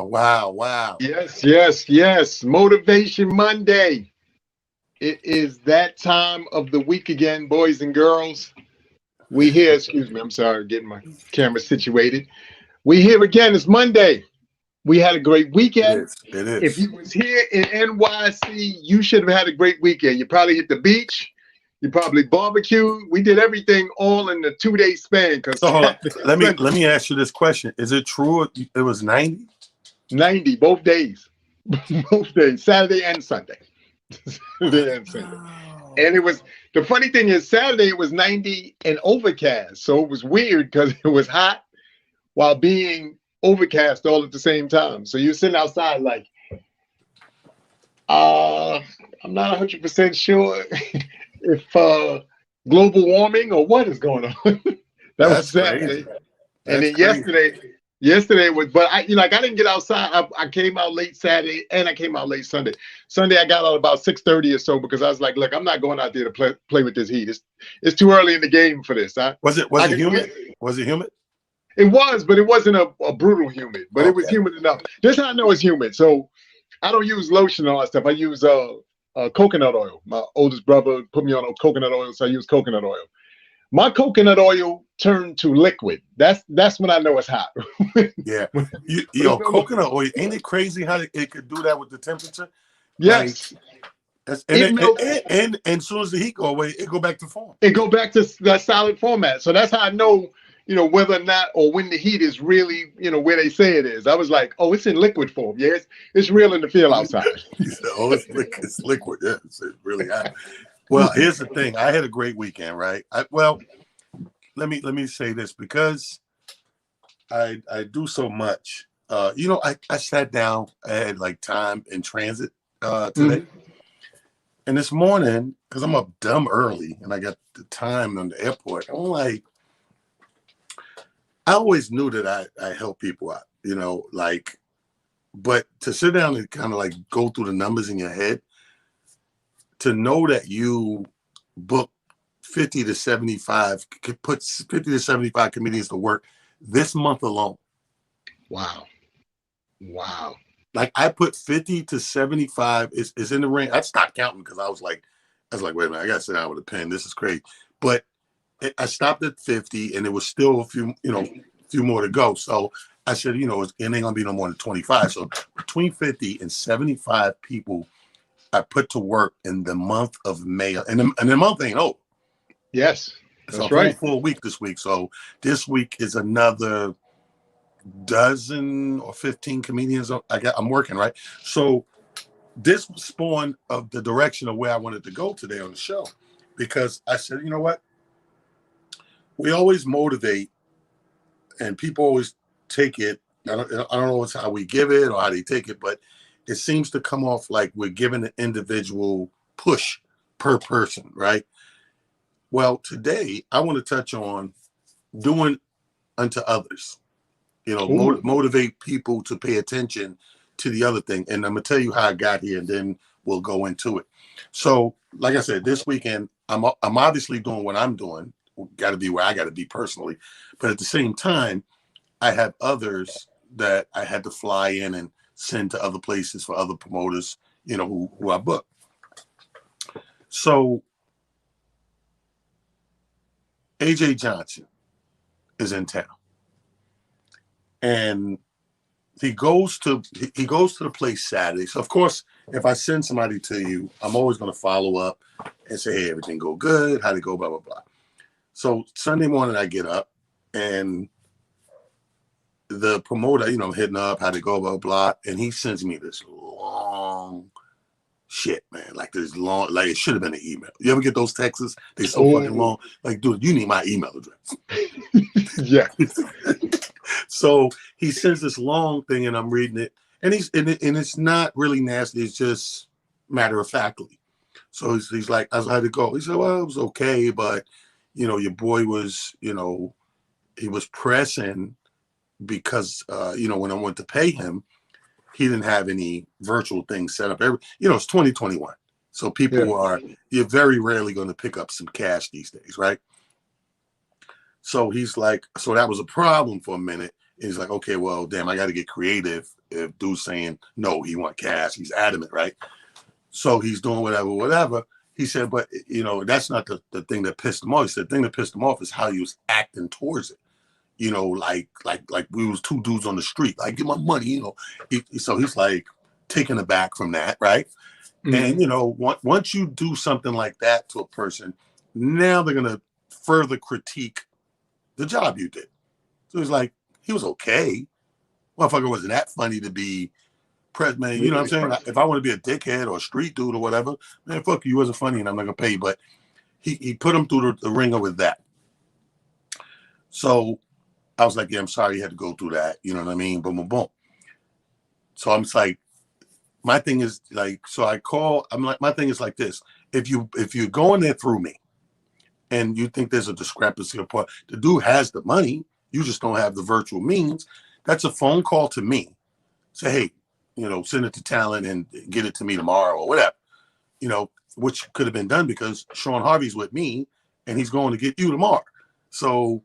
Wow. Yes. Motivation Monday. It is that time of the week again, boys and girls. We here, excuse me, I'm sorry, getting my camera situated. We here again, it's Monday. We had a great It weekend. is. It If is. you was here in NYC, you should have had a great weekend. You probably hit the beach. You probably barbecued. We did everything all in the 2 day span because So hold on. Saturday and Let Sunday, me ask you this question. Is it true it was 90? 90, both days. Both days, Saturday and Sunday. Saturday and Sunday. Wow. And it was the funny thing is Saturday it was 90 and overcast. So it was weird because it was hot while being overcast all at the same time. So you're sitting outside like, uh, I'm not 100% sure if global warming or what is going on. That was That's crazy. Saturday. And That's then crazy. yesterday was, but like I didn't get outside. I came out late Saturday and I came out late Sunday. Sunday I got out about 6:30 or so because I was like, look, I'm not going out there to play with this heat. It's too early in the game for this. Was it I humid? Was it humid? It was, but it wasn't a brutal humid, but it was Okay. humid enough. This how I know it's humid. So I don't use lotion and all that stuff. I use coconut oil. My oldest brother put me on coconut oil, so I use coconut oil. My coconut oil turned to liquid. That's when I know it's hot. Yeah. When it's Coconut oil, ain't it crazy how it could do that with the temperature? Like yes, that's it melts. and as soon as the heat go away, it go back to form. It go back to that solid format. So that's how I know, whether or not or when the heat is really, where they say it is. I was like, oh, it's in liquid form. Yeah, it's real in the feel outside. He said, "Oh, it's liquid. Yeah, it's really hot." Well, here's the thing. I had a great weekend, right? Let me say this because I do so much. I sat down. I had like time in transit today, Mhm. and this morning because I'm up dumb early and I got the time on the airport. I'm like, I always knew that I help people out, like, but to sit down and kind of like go through the numbers in your head, to know that you book 50 to 75, put 50 to 75 comedians to work this month alone. Wow. Wow. Like I put 50 to 75 is in the range. I stopped counting because I was like, wait a minute, I got to sit down with a pen. This is crazy. But I stopped at 50 and there was still a few more to go. So I said, it ain't going to be no more than 25. So between 50 and 75 people I put to work in the month of May. And the month ain't over. Yes, It's a that's whole right. full week this week. So this week is another dozen or 15 comedians I'm working, right? So this spawned of the direction of where I wanted to go today on the show. Because I said, you know what? We always motivate and people always take it. I don't know how we give it or how they take it, but it seems to come off like we're giving an individual push per person, right? Well, today I want to touch on doing unto others. Ooh. Motivate people to pay attention to the other thing. And I'm gonna tell you how I got here, and then we'll go into it. So, like I said, this weekend I'm obviously doing what I'm doing. Got to be where I got to be personally, but at the same time, I have others that I had to fly in and send to other places for other promoters, who I book. So AJ Johnson is in town, and he goes to the place Saturday. So of course, if I send somebody to you, I'm always going to follow up and say, hey, everything go good, how'd it go, blah blah blah. So Sunday morning I get up and the promoter, hitting up, how'd it go, blah blah, and he sends me this long shit, man. Like this long, like it should have been an email. You ever get those texts? They so fucking Oh. long. Like, dude, you need my email address. Yeah. So he sends this long thing, and I'm reading it, and it's not really nasty. It's just matter of factly. So he's like, how'd it go? He said, well, it was okay, but your boy was, he was pressing because when I went to pay him, he didn't have any virtual things set up. It's 2021, so Yeah. you're very rarely going to pick up some cash these days, right? So he's like, so that was a problem for a minute. And he's like, okay, well, damn, I got to get creative if dude's saying no, he want cash, he's adamant, right? So he's doing whatever. He said, but that's not the thing that pissed him off. He said the thing that pissed him off is how he was acting towards it. Like we was two dudes on the street, like, get my money, so he's like taken aback from that, right? Mm-hmm. And once you do something like that to a person, now they're gonna further critique the job you did. So he's like, he was okay. Motherfucker wasn't that funny to be press, man. You know what I'm saying? If I want to be a dickhead or a street dude or whatever, man, fuck you, wasn't funny and I'm not gonna pay you. But he put him through the ringer with that. So I was like, yeah, I'm sorry you had to go through that. You know what I mean? Boom, boom, boom. So I'm just like, my thing is like, so I call, I'm like, my thing is like this. If you're going there through me and you think there's a discrepancy apart, the dude has the money, you just don't have the virtual means. That's a phone call to me. Say, hey, send it to talent and get it to me tomorrow or whatever, which could have been done because Sean Harvey's with me and he's going to get you tomorrow. So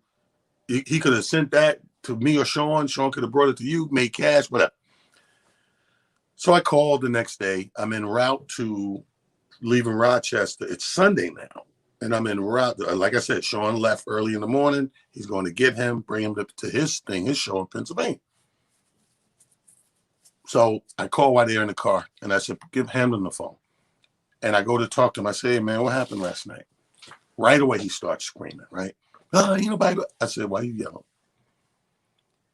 he could have sent that to me or Sean. Sean could have brought it to you, made cash, whatever. So I called the next day. I'm en route to leaving Rochester. It's Sunday now. And I'm en route. Like I said, Sean left early in the morning. He's going to get him, bring him to his show in Pennsylvania. So I call while they're in the car. And I said, give Hamlin the phone. And I go to talk to him. I say, hey, man, what happened last night? Right away, he starts screaming, right? Oh, nobody. I said, why are you yelling?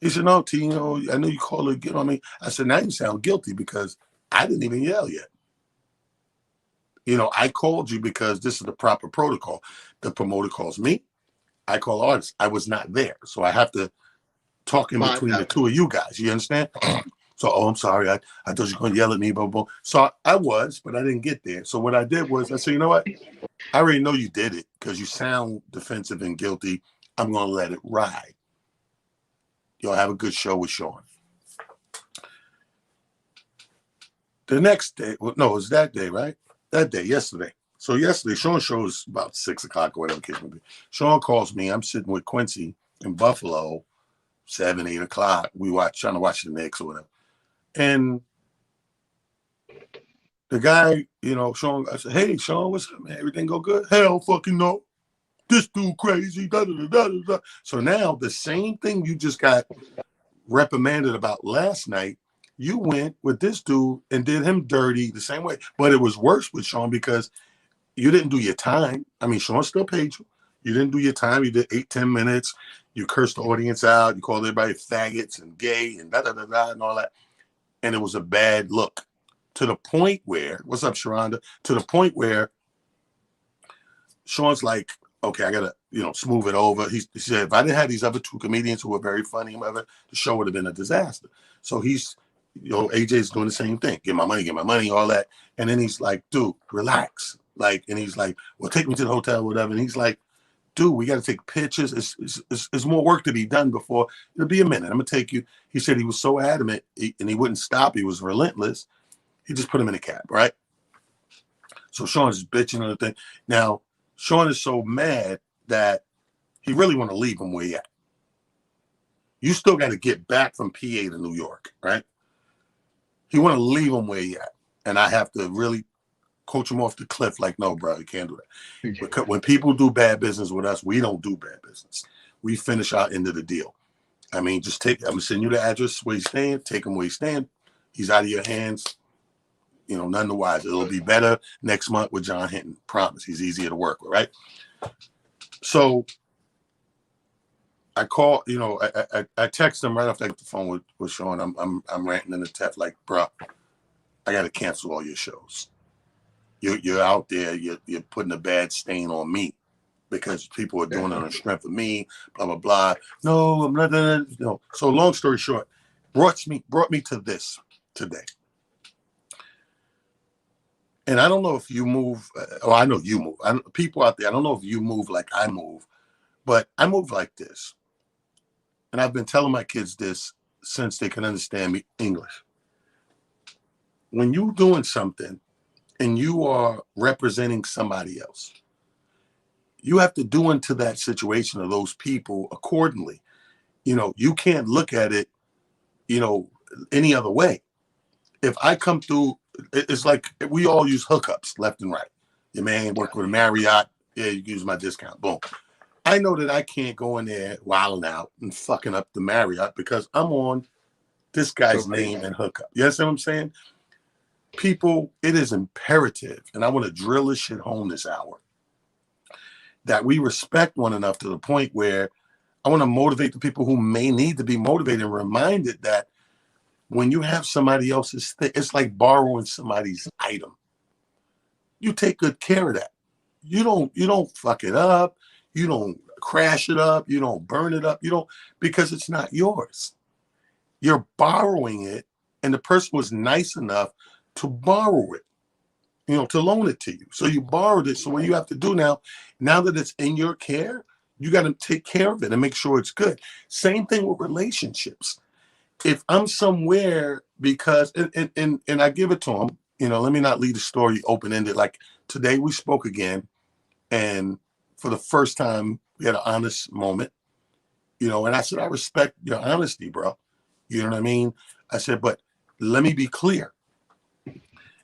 He said, no, T, I know you called to get on me. I said, now you sound guilty because I didn't even yell yet. I called you because this is the proper protocol. The promoter calls me. I call artists. I was not there. So I have to talk in between the two of you guys. You understand? So, I'm sorry. I thought you were going to yell at me. Blah, blah, blah. So I was, but I didn't get there. So what I did was I said, you know what? I already know you did it because you sound defensive and guilty. I'm going to let it ride. You'll have a good show with Sean. The next day, well, no, it was that day, right? That day, yesterday. So yesterday, Sean's show is about 6 o'clock or whatever the case may be. Sean calls me. I'm sitting with Quincy in Buffalo, 7, 8 o'clock. Trying to watch the Knicks or whatever. And the guy, Sean, I said, hey, Sean, what's up, man? Everything go good? Hell fucking no. This dude crazy. Da, da, da, da, da. So now the same thing you just got reprimanded about last night, you went with this dude and did him dirty the same way. But it was worse with Sean because you didn't do your time. I mean, Sean still paid you. You didn't do your time. You did 8-10 minutes. You cursed the audience out. You called everybody faggots and gay and da-da-da-da and all that. And it was a bad look to the point where, what's up, Sharonda? To the point where Sean's like, okay, I got to, smooth it over. He said, if I didn't have these other two comedians who were very funny, whatever, the show would have been a disaster. So he's, AJ's doing the same thing. Get my money, all that. And then he's like, dude, relax. And he's like, well, take me to the hotel, whatever. And he's like, dude, we got to take pictures. It's more work to be done before. It'll be a minute. I'm going to take you. He said he was so adamant and he wouldn't stop. He was relentless. He just put him in a cab, right? So Sean's bitching on the thing. Now, Sean is so mad that he really want to leave him where he at. You still got to get back from PA to New York, right? He want to leave him where he at. And I have to really coach him off the cliff like, no, bro, you can't do that. Okay. Because when people do bad business with us, we don't do bad business. We finish our end of the deal. I mean, I'm going to send you the address where he's staying. Take him where he's staying. He's out of your hands. None the wiser. It'll be better next month with John Hinton. Promise. He's easier to work with, right? So I call, I text him right after I get the phone with Sean. I'm ranting in the text like, bro, I got to cancel all your shows. You're out there. You're putting a bad stain on me because people are doing it on the strength of me. Blah blah blah. No, I'm not. So long story short, brought me to this today. And I don't know if you move. I know you move. People out there, I don't know if you move like I move, but I move like this. And I've been telling my kids this since they can understand me English. When you're doing something and you are representing somebody else, you have to do into that situation of those people accordingly. You can't look at it, any other way. If I come through, it's like we all use hookups left and right. Your man work with a Marriott, yeah, you can use my discount. Boom. I know that I can't go in there wilding out and fucking up the Marriott because I'm on this guy's name and hookup. You understand what I'm saying? People, it is imperative, and I want to drill this shit home this hour, that we respect one another to the point where I want to motivate the people who may need to be motivated and reminded that when you have somebody else's thing, it's like borrowing somebody's item. You take good care of that. You don't fuck it up. You don't crash it up. You don't burn it up. You don't, because it's not yours. You're borrowing it, and the person was nice enough to borrow it, to loan it to you. So you borrowed it. So what you have to do now that it's in your care, you got to take care of it and make sure it's good. Same thing with relationships. If I'm somewhere because, and I give it to them, let me not leave the story open-ended. Like today we spoke again, and for the first time we had an honest moment, and I said, I respect your honesty, bro. You know what I mean? I said, but let me be clear.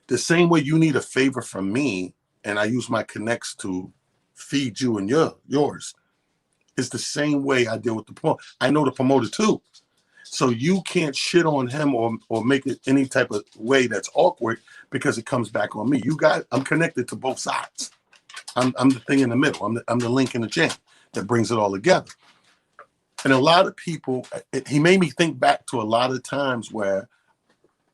The same way you need a favor from me, and I use my connects to feed you and yours, is the same way I deal with the promoter. I know the promoter too. So you can't shit on him or make it any type of way that's awkward because it comes back on me. I'm connected to both sides. I'm the thing in the middle. I'm the link in the chain that brings it all together. And a lot of people, he made me think back to a lot of times where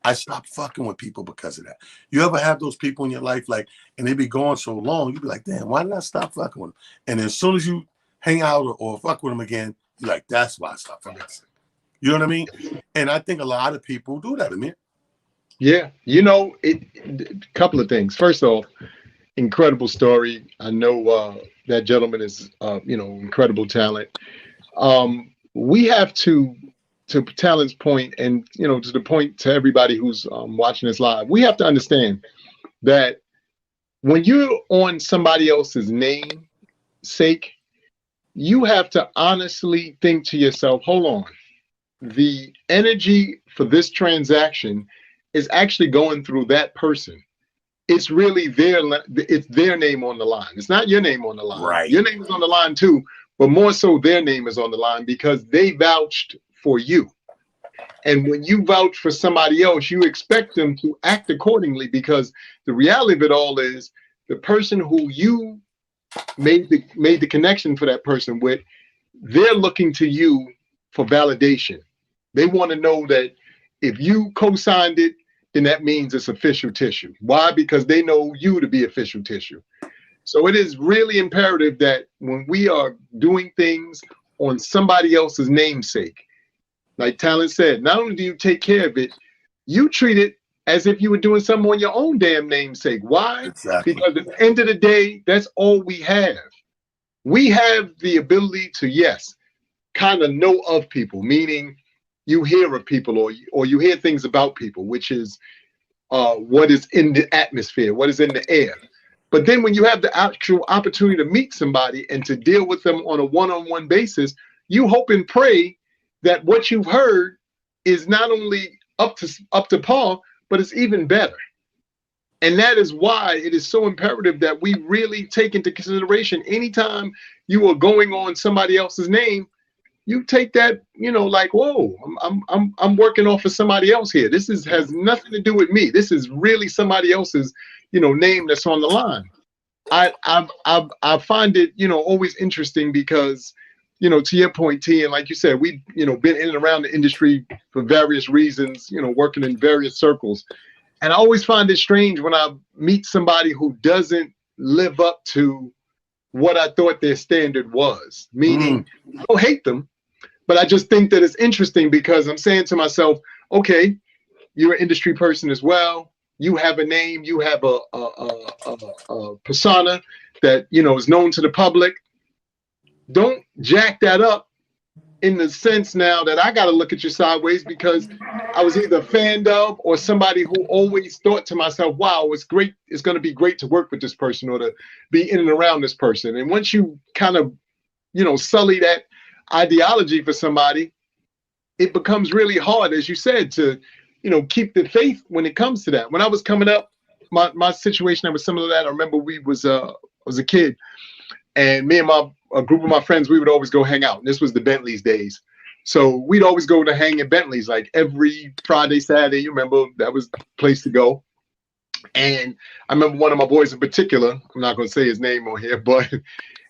I stopped fucking with people because of that. You ever have those people in your life, and they be gone so long, you be like, damn, why did I stop fucking with them? And as soon as you hang out or fuck with them again, you're like, that's why I stopped fucking with them. You know what I mean? And I think a lot of people do that, Amir. Yeah. A couple of things. First off, incredible story. I know that gentleman is, incredible talent. We have to Talent's point, and to the point to everybody who's watching this live, we have to understand that when you're on somebody else's name sake, you have to honestly think to yourself, hold on, the energy for this transaction is actually going through that person. It's really it's their name on the line. It's not your name on the line. Right. Your name is on the line too, but more so their name is on the line because they vouched for you. And when you vouch for somebody else, you expect them to act accordingly, because the reality of it all is the person who you made the connection for that person with, they're looking to you for validation. They want to know that if you co-signed it, then that means it's official tissue. Why? Because they know you to be official tissue. So it is really imperative that when we are doing things on somebody else's namesake, like Talent said, not only do you take care of it, you treat it as if you were doing something on your own damn namesake. Why? Exactly. Because at the end of the day, that's all we have. We have the ability to, yes, kind of know of people, meaning you hear of people or you hear things about people, which is what is in the atmosphere, what is in the air. But then when you have the actual opportunity to meet somebody and to deal with them on a one-on-one basis, you hope and pray that what you've heard is not only up to par, but it's even better. And that is why it is so imperative that we really take into consideration anytime you are going on somebody else's name, you take that, like, whoa, I'm working off of somebody else here. This has nothing to do with me. This is really somebody else's, name that's on the line. I find it, always interesting because, to your point, T, and like you said, we've, been in and around the industry for various reasons, working in various circles. And I always find it strange when I meet somebody who doesn't live up to what I thought their standard was. Meaning, I don't hate them, but I just think that it's interesting because I'm saying to myself, okay, you're an industry person as well. You have a name, you have a persona that, is known to the public. Don't jack that up in the sense now that I got to look at you sideways because I was either a fan of or somebody who always thought to myself, wow, it's great. It's going to be great to work with this person or to be in and around this person. And once you kind of, sully that ideology for somebody, it becomes really hard, as you said, to, keep the faith when it comes to that. When I was coming up, my situation that was similar to that. I remember I was a kid, and me and a group of my friends, we would always go hang out. And this was the Bentley's days. So we'd always go to hang at Bentley's like every Friday, Saturday. You remember that was the place to go. And I remember one of my boys in particular, I'm not going to say his name on here, but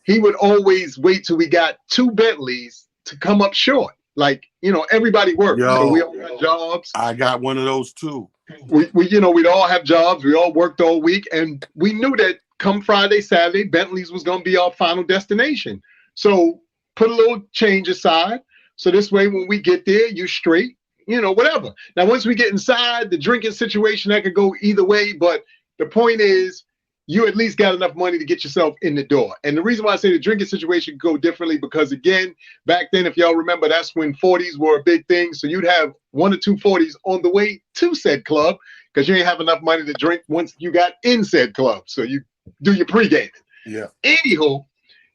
he would always wait till we got 2 Bentleys to come up short. Like, everybody worked. So we all got jobs. I got one of those too. We'd all have jobs. We all worked all week. And we knew that come Friday, Saturday, Bentley's was going to be our final destination. So put a little change aside. So this way, when we get there, you straight, whatever. Now, once we get inside, the drinking situation, that could go either way. But the point is, you at least got enough money to get yourself in the door. And the reason why I say the drinking situation could go differently, because again, back then, if y'all remember, that's when 40s were a big thing. So you'd have 1 or 2 40s on the way to said club, because you ain't have enough money to drink once you got in said club. So you do your pregame. Yeah. Anywho,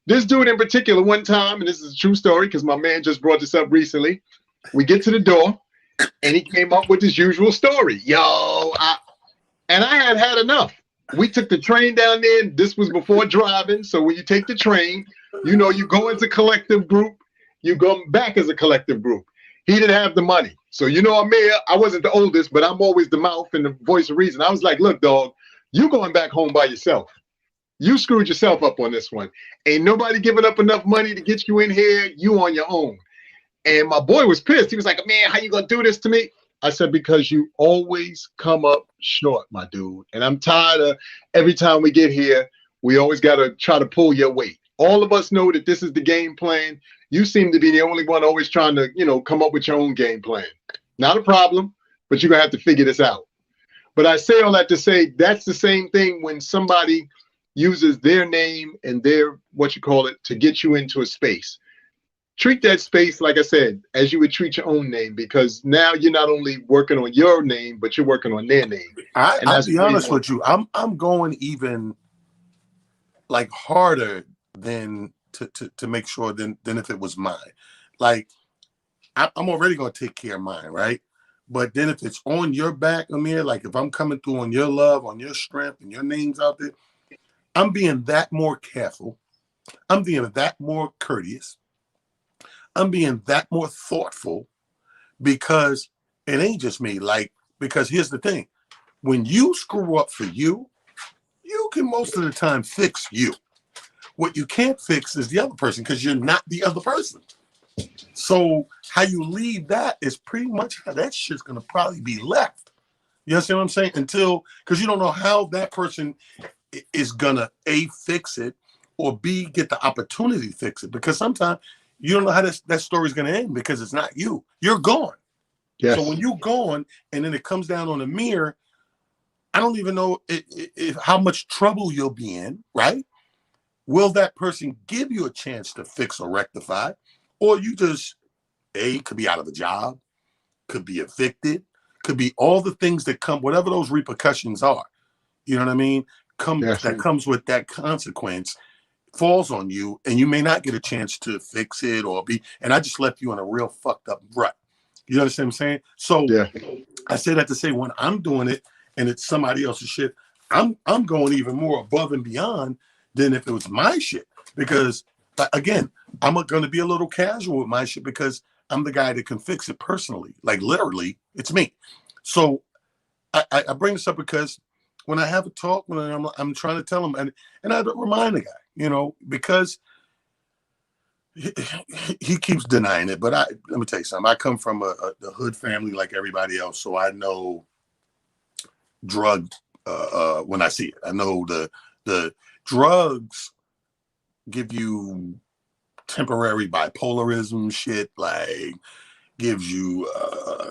this dude in particular, one time, and this is a true story because my man just brought this up recently. We get to the door, and he came up with his usual story. I had enough. We took the train down there. This was before driving. So when you take the train, you go as a collective group. You go back as a collective group. He didn't have the money. So, Amir, I wasn't the oldest, but I'm always the mouth and the voice of reason. I was like, look, dog, you going back home by yourself. You screwed yourself up on this one. Ain't nobody giving up enough money to get you in here. You on your own. And my boy was pissed. He was like, man, how you going to do this to me? I said, because you always come up short, my dude. And I'm tired of every time we get here, we always got to try to pull your weight. All of us know that this is the game plan. You seem to be the only one always trying to, come up with your own game plan. Not a problem, but you're going to have to figure this out. But I say all that to say that's the same thing when somebody uses their name and their, to get you into a space. Treat that space, like I said, as you would treat your own name, because now you're not only working on your name, but you're working on their name. I'll be honest with you. I'm going even like harder than to make sure than if it was mine. Like I'm already going to take care of mine, right? But then if it's on your back, Amir, like if I'm coming through on your love, on your strength, and your name's out there, I'm being that more careful. I'm being that more courteous. I'm being that more thoughtful, because it ain't just me. Because here's the thing. When you screw up for you, you can most of the time fix you. What you can't fix is the other person, because you're not the other person. So how you leave that is pretty much how that shit's going to probably be left. You understand what I'm saying? Because you don't know how that person is going to A, fix it, or B, get the opportunity to fix it. Because sometimes you don't know how that story's going to end, because it's not you. You're gone. Yes. So when you're gone and then it comes down on Amir, I don't even know if how much trouble you'll be in, right? Will that person give you a chance to fix or rectify? Or you just, could be out of a job, could be evicted, could be all the things that come, whatever those repercussions are. You know what I mean? That comes with that consequence, falls on you, and you may not get a chance to fix it and I just left you in a real fucked up rut. You understand what I'm saying? So I say that to say, when I'm doing it and it's somebody else's shit, I'm going even more above and beyond than if it was my shit. Because again, I'm going to be a little casual with my shit, because I'm the guy that can fix it personally. Like literally, it's me. So I bring this up because when I have a talk, when I'm trying to tell him, and I remind the guy, because he keeps denying it. But let me tell you something. I come from a hood family like everybody else, so I know drug when I see it. I know the drugs give you temporary bipolarism shit, like gives you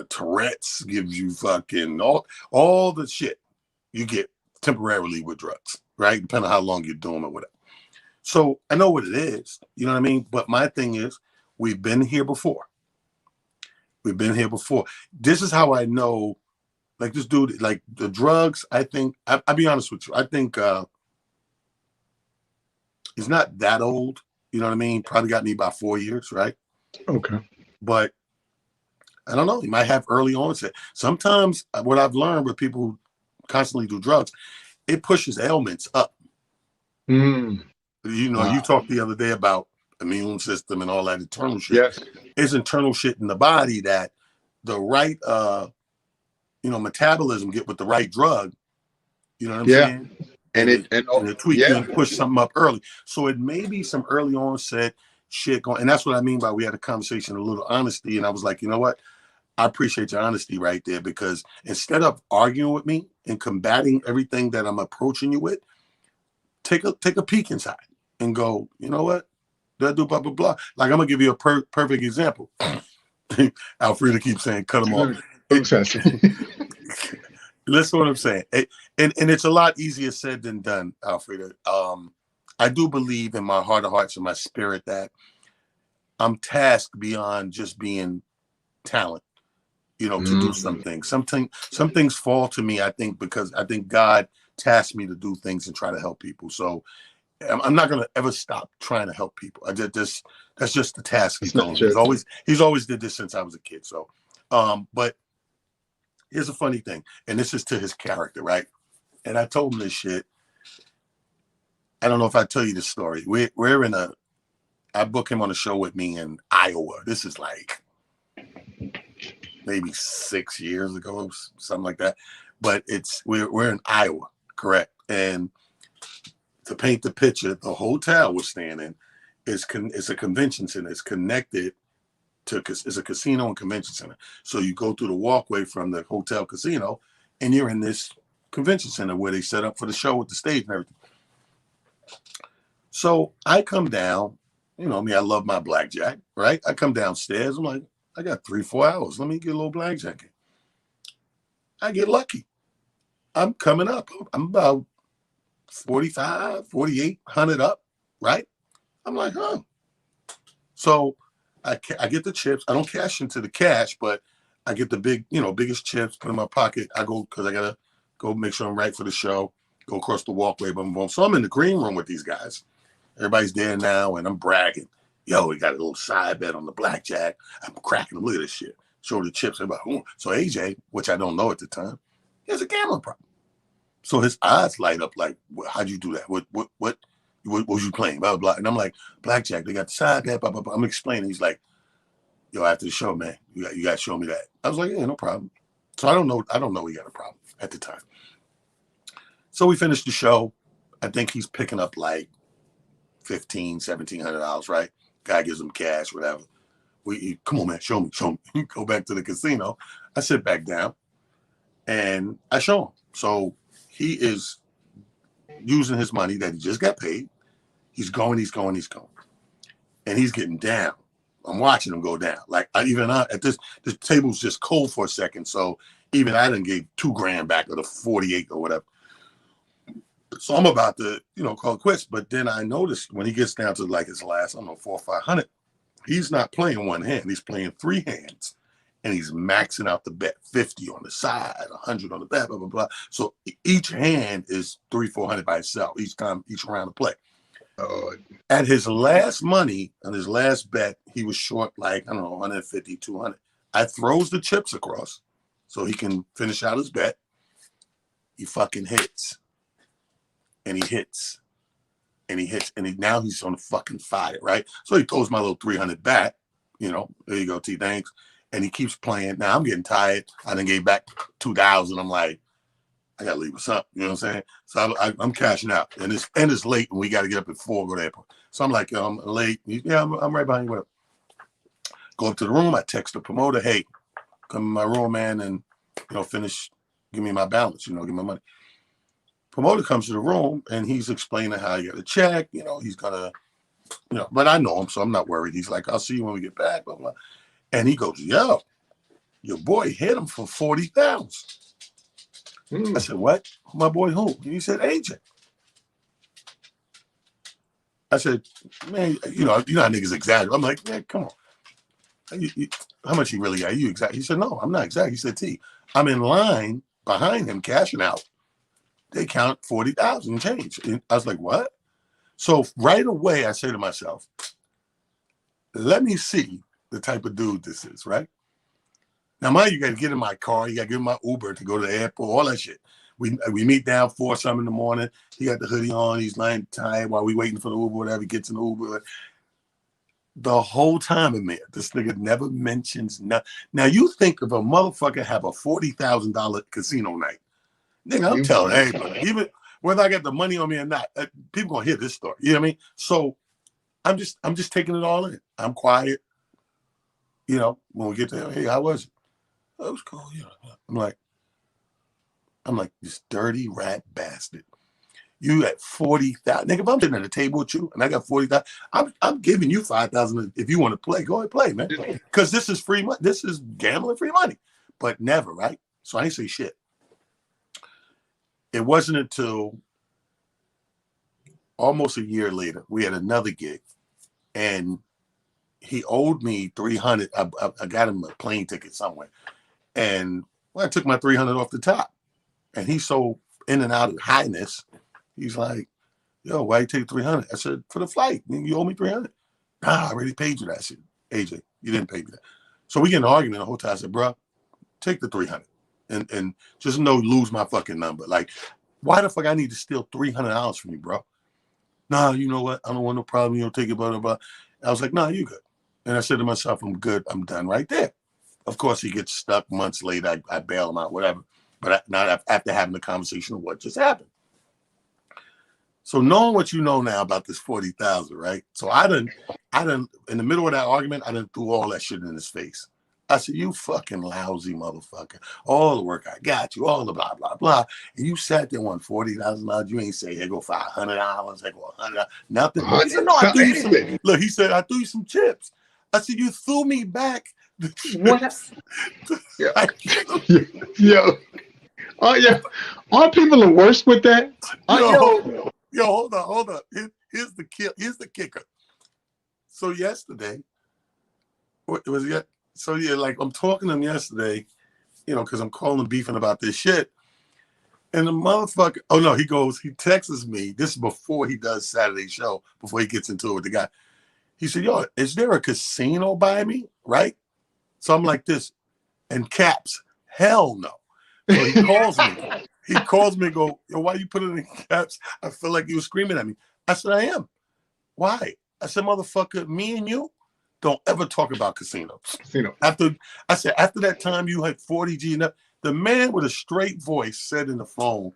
Tourette's, gives you fucking all the shit you get temporarily with drugs, right? Depending on how long you're doing or whatever. So I know what it is, you know what I mean? But my thing is, we've been here before. We've been here before. This is how I know, like this dude, like the drugs, I think, I'll be honest with you, I think he's not that old, you know what I mean? Probably got me about 4 years, right? Okay. But I don't know. He might have early onset. Sometimes what I've learned with people who constantly do drugs, it pushes ailments up. Mm. You know, you Wow. talked the other day about immune system and all that internal shit. Yes. It's internal shit in the body that the right, metabolism get with the right drug. You know what I'm Yeah. saying? And And it oh, and it tweak you yeah. and push something up early. So it may be some early onset shit going. And that's what I mean by we had a conversation, a little honesty. And I was like, you know what? I appreciate your honesty right there, because instead of arguing with me and combating everything that I'm approaching you with, take a peek inside and go, you know what? That do blah blah blah. Like I'm gonna give you a perfect example. Alfreda keeps saying, "Cut them off." It, listen what I'm saying. And it's a lot easier said than done, Alfreda. I do believe in my heart of hearts and my spirit that I'm tasked beyond just being talent, to do something. Some things fall to me, I think, because I think God tasked me to do things and try to help people. So I'm not gonna ever stop trying to help people. I did this. That's just the task he It's not told me. true. He's always did this since I was a kid. So, but here's a funny thing, and this is to his character, right? And I told him this shit. I don't know if I tell you this story. We're in a. I booked him on a show with me in Iowa. This is like maybe 6 years ago, something like that. But we're in Iowa, correct? And to paint the picture, the hotel we're staying in is a convention center. It's connected to it's a casino and convention center. So you go through the walkway from the hotel casino, and you're in this convention center where they set up for the show with the stage and everything. So I come down, me, I love my blackjack, right? I come downstairs. I'm like, I got 3-4 hours. Let me get a little blackjack in. I get lucky. I'm coming up. I'm about 45, 4,800 up, right? I'm like, huh. So I get the chips. I don't cash into the cash, but I get the biggest chips, put in my pocket. I go, because I got to go make sure I'm right for the show, go across the walkway, boom, boom. So I'm in the green room with these guys. Everybody's there now, and I'm bragging. Yo, we got a little side bet on the blackjack. I'm cracking them. Look at this shit. Show the chips. Everybody, oh. So AJ, which I don't know at the time, he has a gambling problem. So his eyes light up like, how'd you do that? What was you playing? Blah, blah, blah. And I'm like, blackjack, they got the side bet, blah, blah, blah. I'm explaining. He's like, yo, after the show, man, you got to show me that. I was like, yeah, no problem. So I don't know he got a problem at the time. So we finished the show. I think he's picking up like $1,700, right? Guy gives him cash, whatever. Come on, man, show me. Go back to the casino. I sit back down and I show him. So he is using his money that he just got paid. He's going. And he's getting down. I'm watching him go down. Like at this table's just cold for a second. So even I didn't give $2,000 back of the 48 or whatever. So I'm about to, call it quits. But then I noticed when he gets down to like his last, I don't know, 400 or 500, he's not playing one hand. He's playing 3 hands. And he's maxing out the bet, 50 on the side, 100 on the bet, blah, blah, blah. So each hand is 300-400 by itself, each round of play. At his last money, on his last bet, he was short like, I don't know, 150, 200. I throws the chips across so he can finish out his bet. He fucking hits. And he hits. And he hits. And now he's on the fucking fire, right? So he throws my little 300 back. There you go, T, thanks. And he keeps playing. Now I'm getting tired. I done gave back 2,000. I'm like, I gotta leave with something. You know what I'm saying? So I'm cashing out, and it's late, and we got to get up at 4, go to the airport. So I'm like, I'm late. Yeah, I'm right behind you. Whatever. Go up to the room. I text the promoter, hey, come in my room, man, and finish. Give me my balance. Give me my money. Promoter comes to the room, and he's explaining how he got a check. He's gonna, but I know him, so I'm not worried. He's like, I'll see you when we get back. Blah blah. And he goes, yo, your boy hit him for 40,000. I said, what? My boy who? And he said, AJ. I said, man, how niggas exaggerate. I'm like, man, come on. How much he really got? You exact? He said, no, I'm not exact. He said, T, I'm in line behind him cashing out. They count 40,000 change. And I was like, what? So right away, I say to myself, let me see the type of dude this is, right? Now, mind you, got to get in my car. You got to get in my Uber to go to the airport, all that shit. We meet down 4 something in the morning. He got the hoodie on. He's lying tired while we waiting for the Uber, whatever. He gets in the Uber. The whole time, Amir, this nigga never mentions nothing. Now, you think if a motherfucker have a $40,000 casino night, nigga, I'm telling everybody, even whether I got the money on me or not, people gonna hear this story. You know what I mean? So I'm just taking it all in. I'm quiet. You know, when we get there, hey, how was it? That was cool. You know, I'm like this dirty rat bastard. You at 40,000, nigga. If I'm sitting at a table with you and I got 40,000, I'm giving you 5,000 if you want to play. Go ahead, play, man. Because this is free money. This is gambling free money, but never, right? So I ain't say shit. It wasn't until almost a year later we had another gig, and he owed me 300. I got him a plane ticket somewhere, and I took my 300 off the top, and he's so in and out of highness. He's like, yo, why you take 300? I said, for the flight. You owe me 300. Nah, I already paid you that shit. AJ, you didn't pay me that. So we get in an argument the whole time. I said, bro, take the 300 and just lose my fucking number. Like, why the fuck I need to steal $300 from you, bro? Nah, you know what? I don't want no problem. You don't take it, blah, blah, blah. I was like, nah, you good. And I said to myself, I'm good. I'm done right there. Of course, he gets stuck months later. I bail him out, whatever. But not after having the conversation of what just happened. So knowing what you know now about this 40,000, right? So I done in the middle of that argument, I done threw all that shit in his face. I said, you fucking lousy motherfucker. All the work I got you, all the blah, blah, blah. And you sat there won $40,000. You ain't say, here go $500, here go $100, nothing. He said, no, I threw you some. Look, he said, I threw you some chips. I said, you threw me back the chips. Yo. Oh, yeah. All people are worse with that. Yo, hold on. Here's the kicker. So yesterday, what was it? So yeah, like I'm talking to him yesterday, you know, because I'm calling beefing about this shit. And the motherfucker, he texts me. This is before he does Saturday show, before he gets into it with the guy. He said, yo, is there a casino by me? Right? So I'm like this, and caps, hell no. So he calls me. He calls me and go, yo, why you put it in caps? I feel like you were screaming at me. I said, I am. Why? I said, motherfucker, me and you don't ever talk about casinos. After that time you had 40 G and up, the man with a straight voice said in the phone,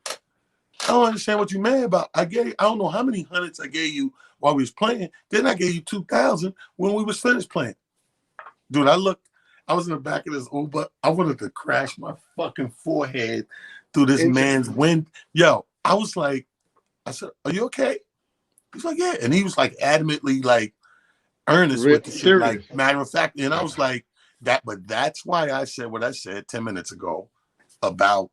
I don't understand what you mad about. I don't know how many hundreds I gave you while we was playing. Then I gave you 2,000 when we was finished playing. Dude, I was in the back of this Uber. I wanted to crash my fucking forehead through this man's wind. Yo, I said, are you okay? He's like, yeah. And he was like adamantly like earnest with the shit, like matter of fact. And I was like, but that's why I said what I said 10 minutes ago about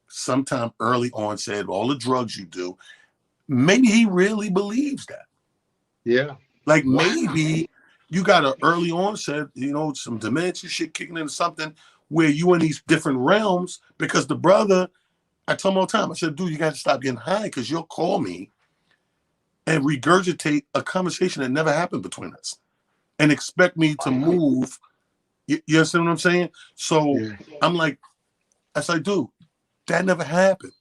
sometime early on said all the drugs you do. Maybe he really believes that. Yeah. Like maybe you got an early onset, you know, some dementia shit kicking into something where you in these different realms, because the brother, I told him all the time, I said, dude, you got to stop getting high because you'll call me and regurgitate a conversation that never happened between us and expect me to move. You understand what I'm saying? So I'm like, I said, dude, that never happened.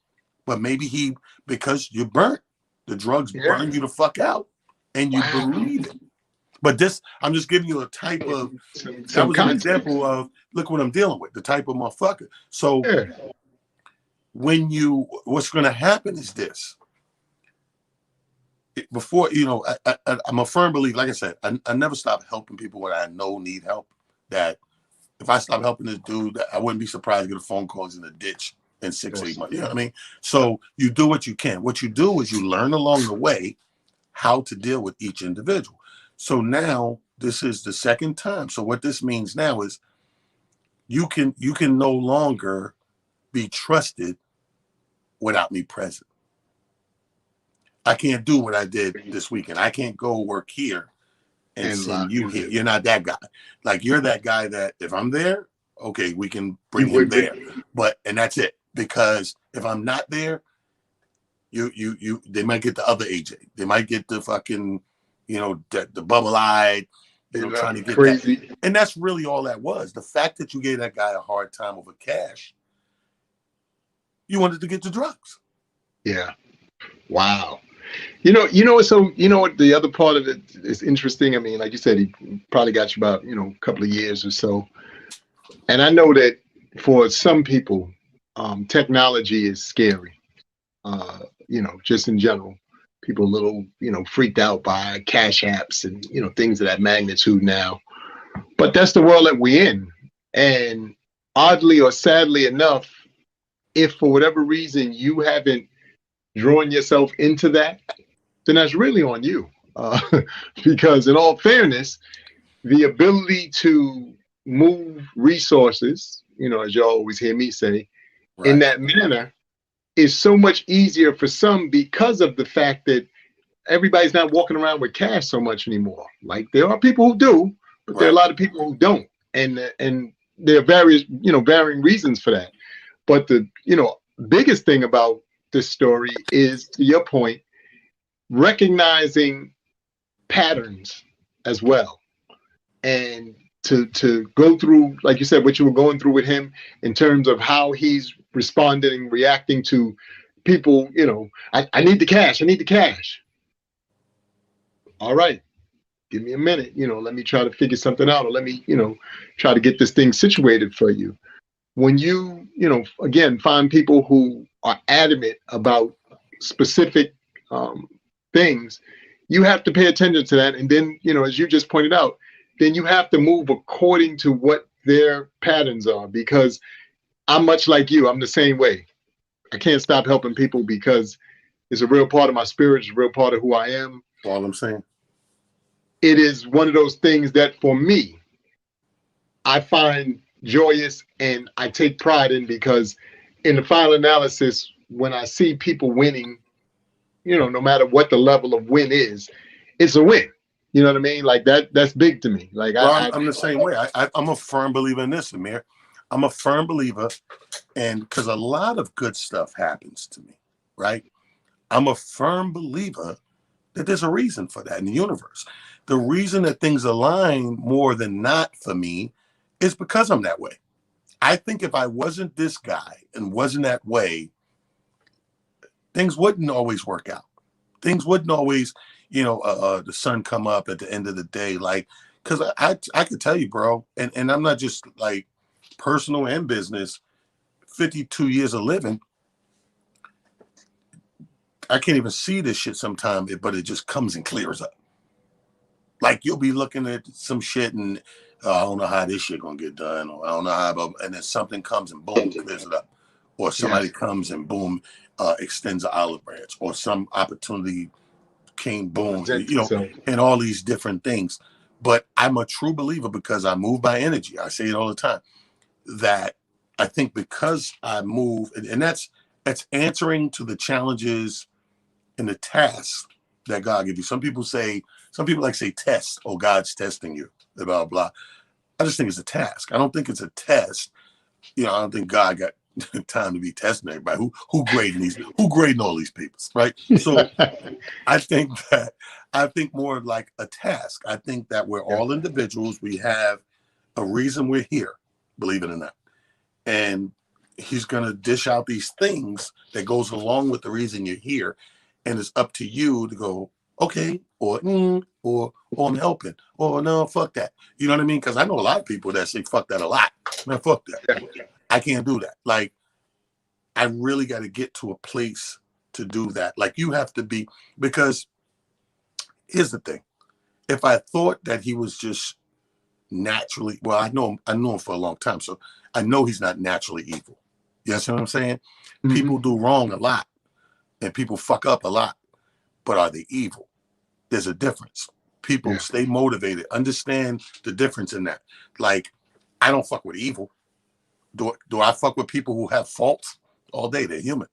But maybe because you're burnt, the drugs burn you the fuck out and you believe it. But this, I'm just giving you a type of, that was an example of, look what I'm dealing with, the type of motherfucker. So what's going to happen is this. Before, you know, I'm a firm believer, like I said, I never stop helping people when I know need help. That if I stop helping this dude, I wouldn't be surprised to get a phone call in the ditch in 6 or 8 months. You know what I mean? So you do what you can. What you do is you learn along the way how to deal with each individual. So now this is the second time. So what this means now is you can no longer be trusted without me present. I can't do what I did this weekend. I can't go work here and send you here. You're not that guy. Like you're that guy that if I'm there, okay, we can bring him there. And that's it. Because if I'm not there, they might get the other AJ. They might get the fucking, you know, the bubble-eyed, trying to get crazy. that. And that's really all that was. The fact that you gave that guy a hard time over cash, you wanted to get the drugs. Yeah. Wow. So what the other part of it is interesting. I mean, like you said, he probably got you about, a couple of years or so. And I know that for some people, technology is scary. Just in general, people a little, freaked out by cash apps and, things of that magnitude now. But that's the world that we're in. And oddly or sadly enough, if for whatever reason you haven't drawn yourself into that, then that's really on you. Because in all fairness, the ability to move resources, as you always hear me say, in that manner is so much easier for some because of the fact that everybody's not walking around with cash so much anymore. Like there are people who do, but there are a lot of people who don't. And there are various, varying reasons for that. But the, biggest thing about this story is, to your point, recognizing patterns as well. And to go through, like you said, what you were going through with him in terms of how he's responding, reacting to people, I need the cash. I need the cash. All right. Give me a minute. Let me try to figure something out, or let me, try to get this thing situated for you. When you, again, find people who are adamant about specific things, you have to pay attention to that. And then, as you just pointed out, then you have to move according to what their patterns are, because I'm much like you. I'm the same way. I can't stop helping people because it's a real part of my spirit. It's a real part of who I am. All I'm saying. It is one of those things that for me, I find joyous and I take pride in, because in the final analysis, when I see people winning, no matter what the level of win is, it's a win. You know what I mean? Like that's big to me. Like I'm the same way. I'm a firm believer in this, Amir. I'm a firm believer, and because a lot of good stuff happens to me, right? I'm a firm believer that there's a reason for that in the universe. The reason that things align more than not for me is because I'm that way. I think if I wasn't this guy and wasn't that way, things wouldn't always work out. Things wouldn't always, the sun come up at the end of the day. Like, because I could tell you, bro, and I'm not just like personal and business, 52 years of living, I can't even see this shit sometimes, but it just comes and clears up. Like you'll be looking at some shit and I don't know how this shit gonna get done, or I don't know how, and then something comes and boom, clears it up. Or somebody comes and boom, extends an olive branch, or some opportunity came, boom, and all these different things. But I'm a true believer, because I move by energy. I say it all the time, that I think because I move, and that's answering to the challenges and the tasks that God gives you. Some people like say test, oh, God's testing you, blah, blah, blah. I just think it's a task. I don't think it's a test. I don't think God got time to be testing everybody. Who grading all these people, right? So I think more like a task. I think that we're all individuals. We have a reason we're here, believe it or not. And he's going to dish out these things that goes along with the reason you're here. And it's up to you to go, okay, or I'm helping, or no, fuck that. You know what I mean? Because I know a lot of people that say fuck that a lot. Man, fuck that. I can't do that. Like, I really got to get to a place to do that. Like, you have to be, because here's the thing. If I thought that he was just naturally, well, I know him for a long time, so I know he's not naturally evil. You know what I'm saying? Mm-hmm. People do wrong a lot, and people fuck up a lot, but are they evil? There's a difference. People stay motivated, understand the difference in that. Like, I don't fuck with evil. Do I fuck with people who have faults? All day, they're human.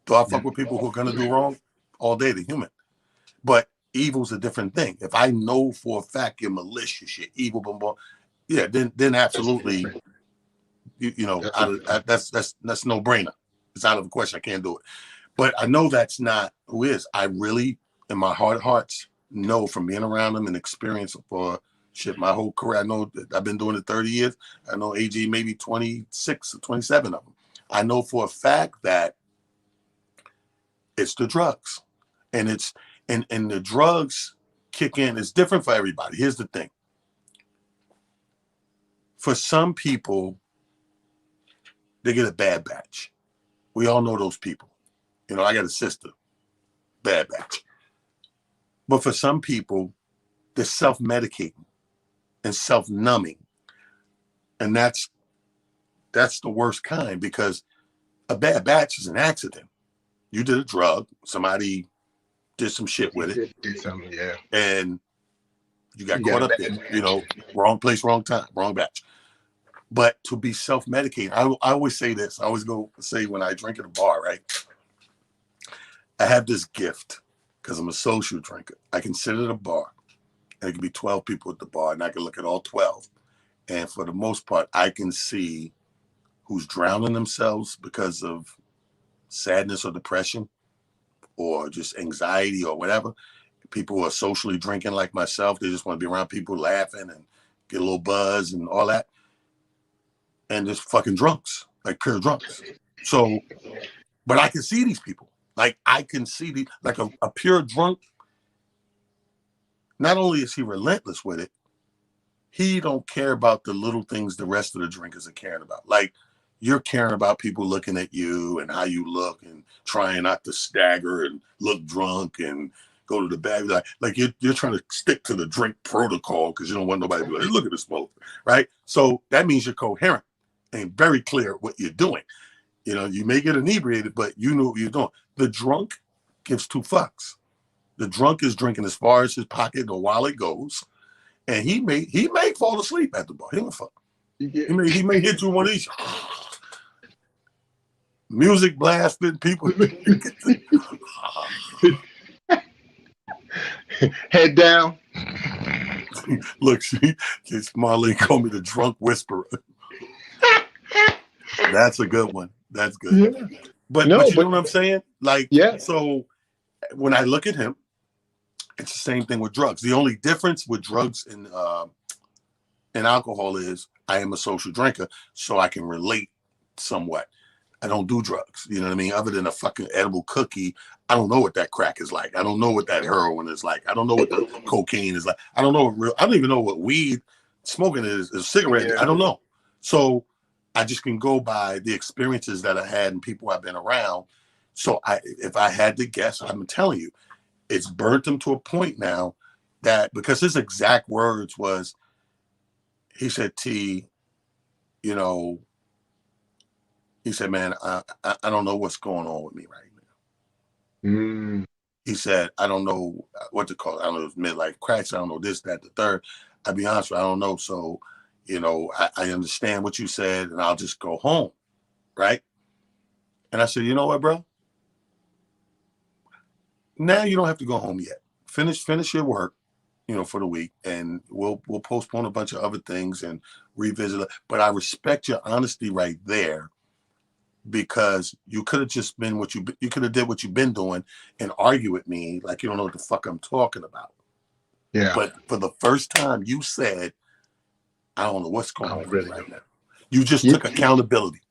Do I fuck with people who are gonna do wrong? All day, they're human. But evil's a different thing. If I know for a fact you're malicious, you're evil, boom, boom, then absolutely, that's no brainer. It's out of the question. I can't do it. But I know that's not who is. I really, in my heart of hearts, know from being around him and experience for Shit, my whole career, I know I've been doing it 30 years. I know AG maybe 26 or 27 of them. I know for a fact that it's the drugs. And and the drugs kick in. It's different for everybody. Here's the thing. For some people, they get a bad batch. We all know those people. You know, I got a sister, bad batch. But for some people, they're self-medicating and self-numbing. And that's the worst kind, because a bad batch is an accident. You did a drug, somebody did some shit with it. Did something, yeah. And you got caught up in, you know, wrong place, wrong time, wrong batch. But to be self-medicating, I always say this. I always go say when I drink at a bar, right? I have this gift because I'm a social drinker. I can sit at a bar, and it can be 12 people at the bar, and I can look at all 12. And for the most part, I can see who's drowning themselves because of sadness or depression or just anxiety or whatever. People who are socially drinking like myself, they just want to be around people laughing and get a little buzz and all that. And just fucking drunks, like pure drunks. So, but I can see these people. Like I can see like a pure drunk. Not only is he relentless with it, he don't care about the little things the rest of the drinkers are caring about. Like you're caring about people looking at you and how you look and trying not to stagger and look drunk and go to the bag. Like you're trying to stick to the drink protocol because you don't want nobody to be like, hey, look at this smoke, right? So that means you're coherent and very clear what you're doing. You know, you may get inebriated, but you know what you're doing. The drunk gives two fucks. The drunk is drinking as far as his pocket or wallet goes, and he may fall asleep at the bar. He don't fuck. He may hit you one of these music blasting people. Head down. Look, Marlene called me the drunk whisperer. That's a good one. That's good. Yeah. But you know what I'm saying? Like, yeah. So when I look at him, it's the same thing with drugs. The only difference with drugs and alcohol is I am a social drinker, so I can relate somewhat. I don't do drugs, you know what I mean? Other than a fucking edible cookie, I don't know what that crack is like. I don't know what that heroin is like. I don't know what the cocaine is like. I don't even know what weed smoking is, a cigarette. Yeah. I don't know. So I just can go by the experiences that I had and people I've been around. So if I had to guess, I'm telling you, it's burnt him to a point now that, because his exact words was, he said, T, you know, he said, man, I don't know what's going on with me right now. Mm. He said, I don't know what to call it. I don't know if it's midlife crisis. I don't know this, that, the third. I'll be honest with you, I don't know. So, you know, I understand what you said and I'll just go home. Right. And I said, you know what, bro? Now you don't have to go home yet. Finish your work, you know, for the week, and we'll postpone a bunch of other things and revisit it. But I respect your honesty right there, because you could have just been you could have did what you've been doing and argue with me like you don't know what the fuck I'm talking about. Yeah. But for the first time, you said, I don't know what's going on really right now. You just took accountability.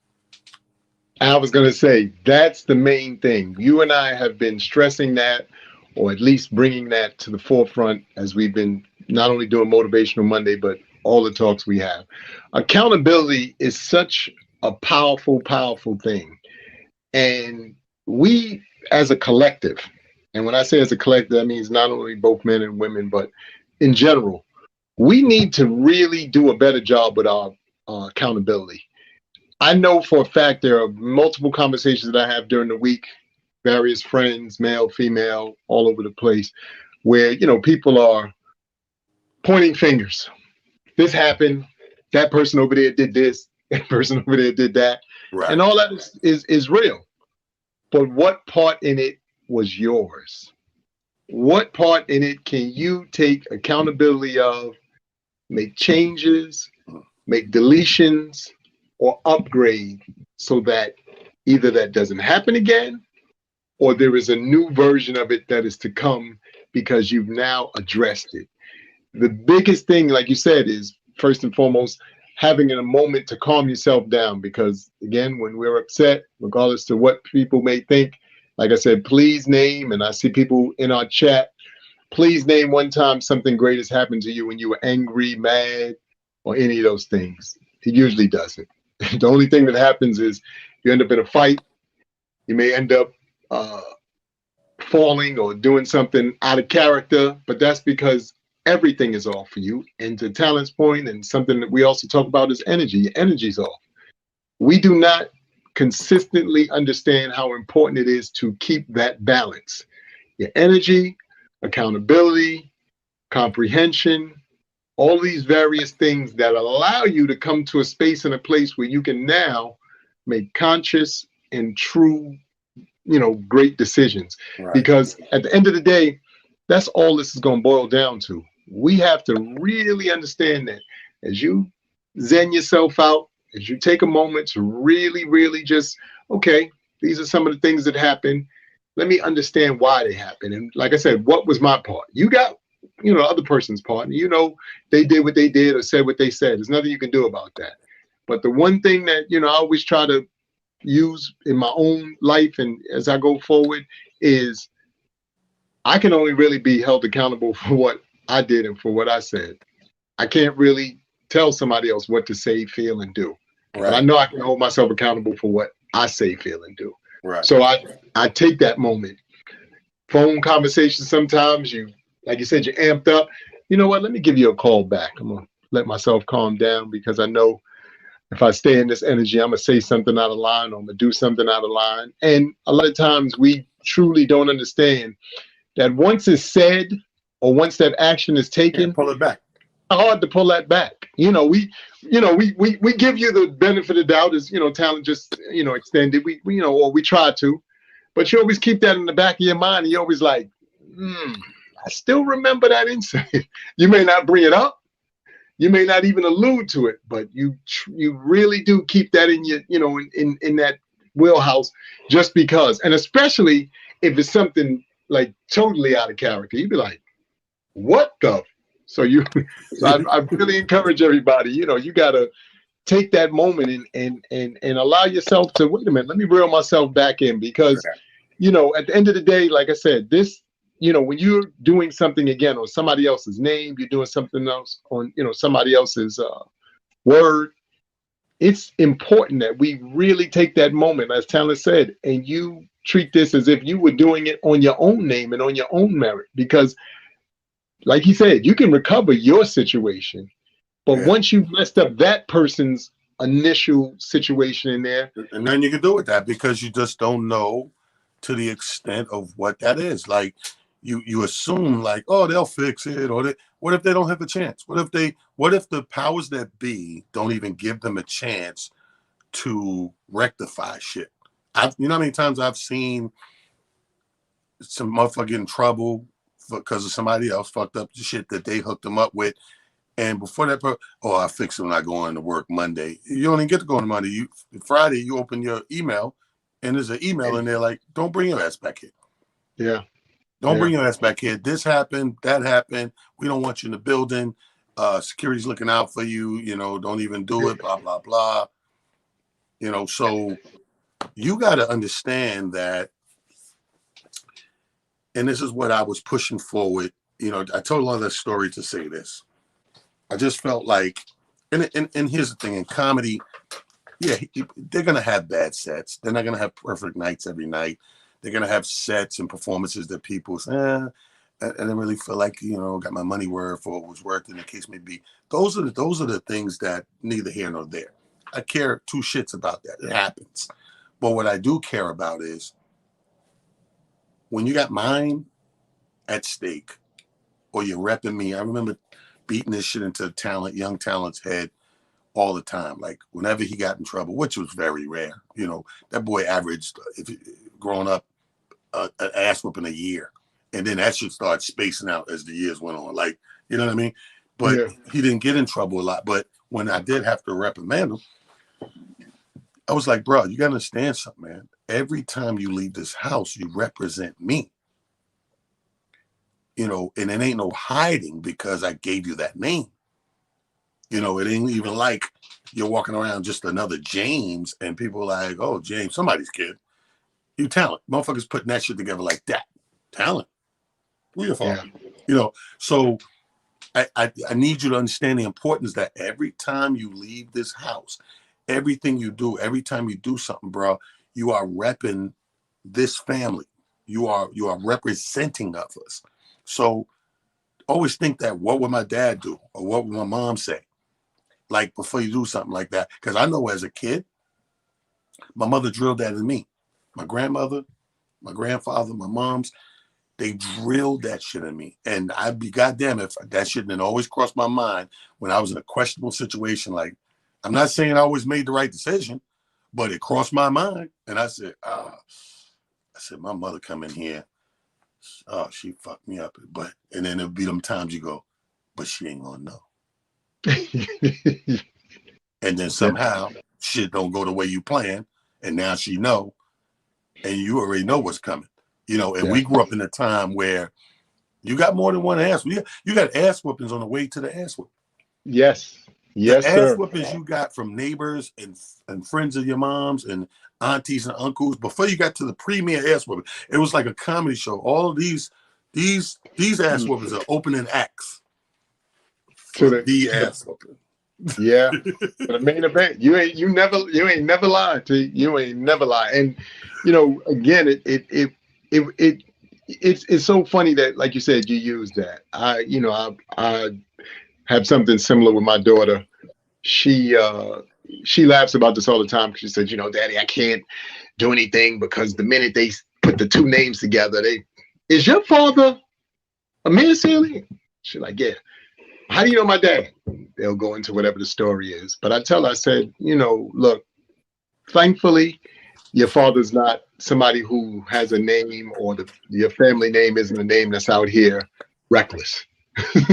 I was going to say, that's the main thing. You and I have been stressing that, or at least bringing that to the forefront as we've been not only doing Motivational Monday, but all the talks we have. Accountability is such a powerful, powerful thing. And we, as a collective, and when I say as a collective, that means not only both men and women, but in general, we need to really do a better job with our accountability. I know for a fact there are multiple conversations that I have during the week, various friends, male, female, all over the place, where, you know, people are pointing fingers. This happened. That person over there did this. That person over there did that. Right. And all that is real. But what part in it was yours? What part in it can you take accountability of, make changes, make deletions, or upgrade so that either that doesn't happen again, or there is a new version of it that is to come because you've now addressed it? the biggest thing, like you said, is first and foremost having a moment to calm yourself down. Because again, when we're upset, regardless to what people may think, like I said, please name, and I see people in our chat, please name one time something great has happened to you when you were angry, mad, or any of those things. It usually doesn't. The only thing that happens is you end up in a fight. You may end up falling or doing something out of character, but that's because everything is off for you. And to Talent's point, and something that we also talk about is energy. Your energy's off. We do not consistently understand how important it is to keep that balance. Your energy, accountability, comprehension, all these various things that allow you to come to a space and a place where you can now make conscious and true, great decisions. Right. Because at the end of the day, that's all this is going to boil down to. We have to really understand that as you zen yourself out, as you take a moment to really, really just, okay, these are some of the things that happen. Let me understand why they happen. And like I said, what was my part? You got, the other person's part. And they did what they did or said what they said. There's nothing you can do about that. But the one thing that, I always try to use in my own life and as I go forward is I can only really be held accountable for what I did and for what I said. I can't really tell somebody else what to say, feel, and do. Right. But I know I can hold myself accountable for what I say, feel, and do. Right. So I take that moment. Phone conversations sometimes like you said, you're amped up. You know what? Let me give you a call back. I'm gonna let myself calm down because I know if I stay in this energy, I'm gonna say something out of line or I'm gonna do something out of line. And a lot of times we truly don't understand that once it's said or once that action is taken, pull it back. Hard to pull that back. We give you the benefit of doubt as Talent just extended. Or we try to, but you always keep that in the back of your mind, and you're always like, I still remember that incident. You may not bring it up, you may not even allude to it, but you really do keep that in your in that wheelhouse just because, and especially if it's something like totally out of character, you'd be like, what the? So I really encourage everybody, you got to take that moment and allow yourself to, wait a minute, let me reel myself back in because, at the end of the day, like I said, this, when you're doing something again on somebody else's name, you're doing something else on, somebody else's word, it's important that we really take that moment, as Talent said, and you treat this as if you were doing it on your own name and on your own merit, because like he said, you can recover your situation, but once you've messed up that person's initial situation in there, and then you can do with that because you just don't know to the extent of what that is. Like you assume like, oh, they'll fix it, or what if they don't have a chance? What if the powers that be don't even give them a chance to rectify shit? How many times I've seen some motherfucker get in trouble because of somebody else fucked up the shit that they hooked them up with. And before that, I fixed it when I go on to work Monday. You don't even get to go on Monday. Friday, you open your email, and there's an email in there like, don't bring your ass back here. Yeah. Don't bring your ass back here. This happened, that happened. We don't want you in the building. Security's looking out for you. Don't even do it, blah, blah, blah. So you got to understand that. And this is what I was pushing forward. I told another story to say this. I just felt like, and here's the thing, in comedy, they're going to have bad sets. They're not going to have perfect nights every night. They're going to have sets and performances that people say, I didn't really feel like, got my money worth or was worth in the case may be. Those are the things that neither here nor there. I care two shits about that. It happens. But what I do care about is when you got mine at stake or you're repping me. I remember beating this shit into young Talent's head all the time. Like whenever he got in trouble, which was very rare. That boy averaged, growing up, an ass whooping a year. And then that shit started spacing out as the years went on. Like, you know what I mean? But he didn't get in trouble a lot. But when I did have to reprimand him, I was like, bro, you got to understand something, man. Every time you leave this house, you represent me. and it ain't no hiding because I gave you that name. It ain't even like you're walking around just another James and people are like, oh, James, somebody's kid. You talent. Motherfuckers putting that shit together like that. Talent. Who your fault? So I need you to understand the importance that every time you leave this house, everything you do, every time you do something, bro, you are repping this family. You are representing of us. So always think that, what would my dad do? Or what would my mom say? Like, before you do something like that. Because I know as a kid, my mother drilled that in me. My grandmother, my grandfather, my mom's, they drilled that shit in me. And I'd be goddamn if that shit didn't always cross my mind when I was in a questionable situation. Like, I'm not saying I always made the right decision, but it crossed my mind. And I said, my mother come in here. Oh, she fucked me up. And then it'll be them times you go, but she ain't gonna know. And then somehow shit don't go the way you plan. And now she know, and you already know what's coming. And we grew up in a time where you got more than one ass. You got ass whoopings on the way to the ass whooping. Yes, The ass sir. whoopings you got from neighbors and friends of your moms and aunties and uncles before you got to the premier ass whooping. It was like a comedy show. All of these ass whoopings are opening acts for the ass whooping. Yeah, the main event. You ain't never lied. You ain't never lied. And again, it's so funny that, like you said, you use that. I have something similar with my daughter. She laughs about this all the time. She said, Daddy, I can't do anything because the minute they put the two names together, is your father Amir Sealy? She's like, yeah. How do you know my dad? They'll go into whatever the story is. But I said, look, thankfully, your father's not somebody who has a name, or your family name isn't a name that's out here reckless.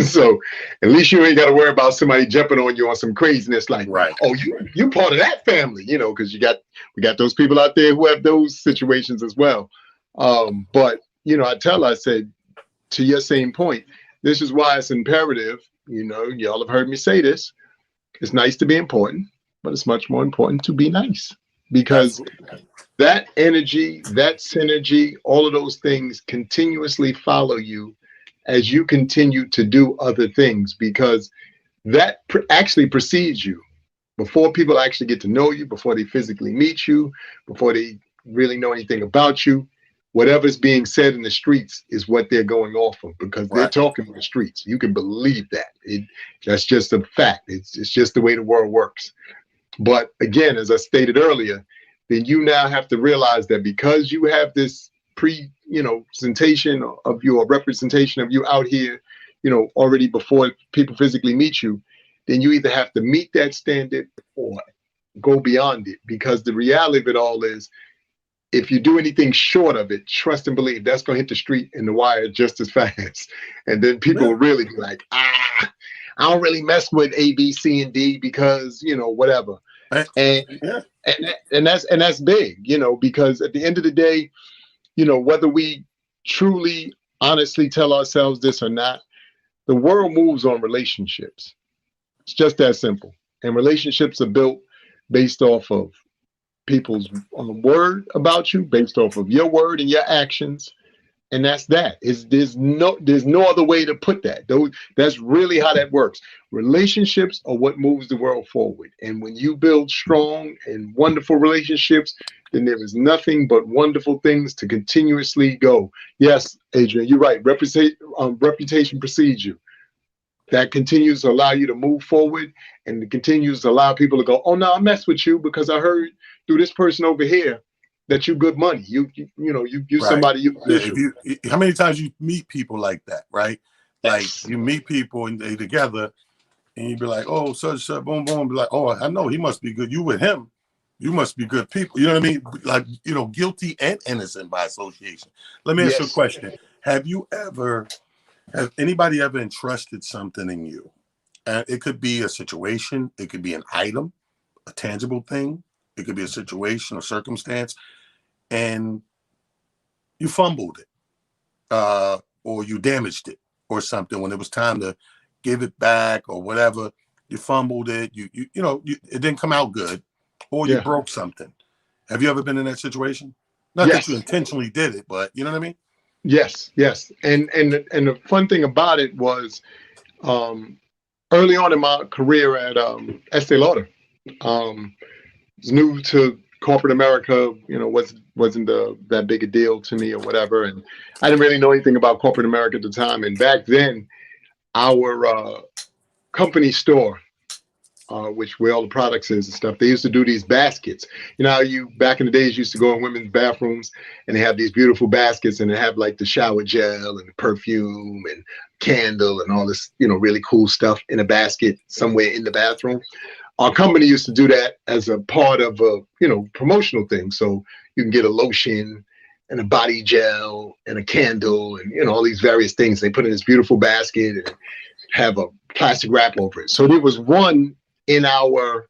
So at least you ain't got to worry about somebody jumping on you on some craziness like, right. Oh, you part of that family, because we got those people out there who have those situations as well. But I said, to your same point, this is why it's imperative. Y'all have heard me say this. It's nice to be important, but it's much more important to be nice, because that energy, that synergy, all of those things continuously follow you as you continue to do other things, because that actually precedes you before people actually get to know you, before they physically meet you, before they really know anything about you. Whatever's being said in the streets is what they're going off of, because they're talking in the streets. You can believe that. That's just a fact. It's just the way the world works. But again, as I stated earlier, then you now have to realize that because you have this presentation of you, or representation of you out here, already before people physically meet you, then you either have to meet that standard or go beyond it. Because the reality of it all is, if you do anything short of it, trust and believe that's going to hit the street and the wire just as fast. And then people will really be like, I don't really mess with A, B, C, and D because, whatever. And that's big, because at the end of the day, whether we truly, honestly tell ourselves this or not, the world moves on relationships. It's just that simple. And relationships are built based off of people's word about you, based off of your word and your actions. And that's that. There's no other way to put that. That's really how that works. Relationships are what moves the world forward. And when you build strong and wonderful relationships, then there is nothing but wonderful things to continuously go. Yes, Adrian, you're right. Reputation precedes you. That continues to allow you to move forward, and it continues to allow people to go, oh no, I mess with you because I heard through this person over here that you good money. You somebody you official. How many times you meet people like that, right? Like you meet people and they together, and you be like, oh, such boom boom, be like, oh, I know he must be good. You with him, you must be good people. You know what I mean? Like, guilty and innocent by association. Let me ask you a question. Has anybody ever entrusted something in you? It could be a situation, it could be an item, a tangible thing, it could be a situation or circumstance, and you fumbled it. or you damaged it or something when it was time to give it back or whatever. You fumbled it, it didn't come out good, or you Yeah. broke something. Have you ever been in that situation? Not that you Yes. intentionally did it, but you know what I mean? Yes. Yes. And the fun thing about it was, early on in my career at Estee Lauder, was new to corporate America. Wasn't that big a deal to me or whatever, and I didn't really know anything about corporate America at the time. And back then, our company store, which where all the products is and stuff, they used to do these baskets. You know how you back in the days used to go in women's bathrooms and they have these beautiful baskets and they have like the shower gel and the perfume and candle and all this, really cool stuff in a basket somewhere in the bathroom. Our company used to do that as a part of a, promotional thing. So you can get a lotion and a body gel and a candle and, all these various things. They put in this beautiful basket and have a plastic wrap over it. So there was one in our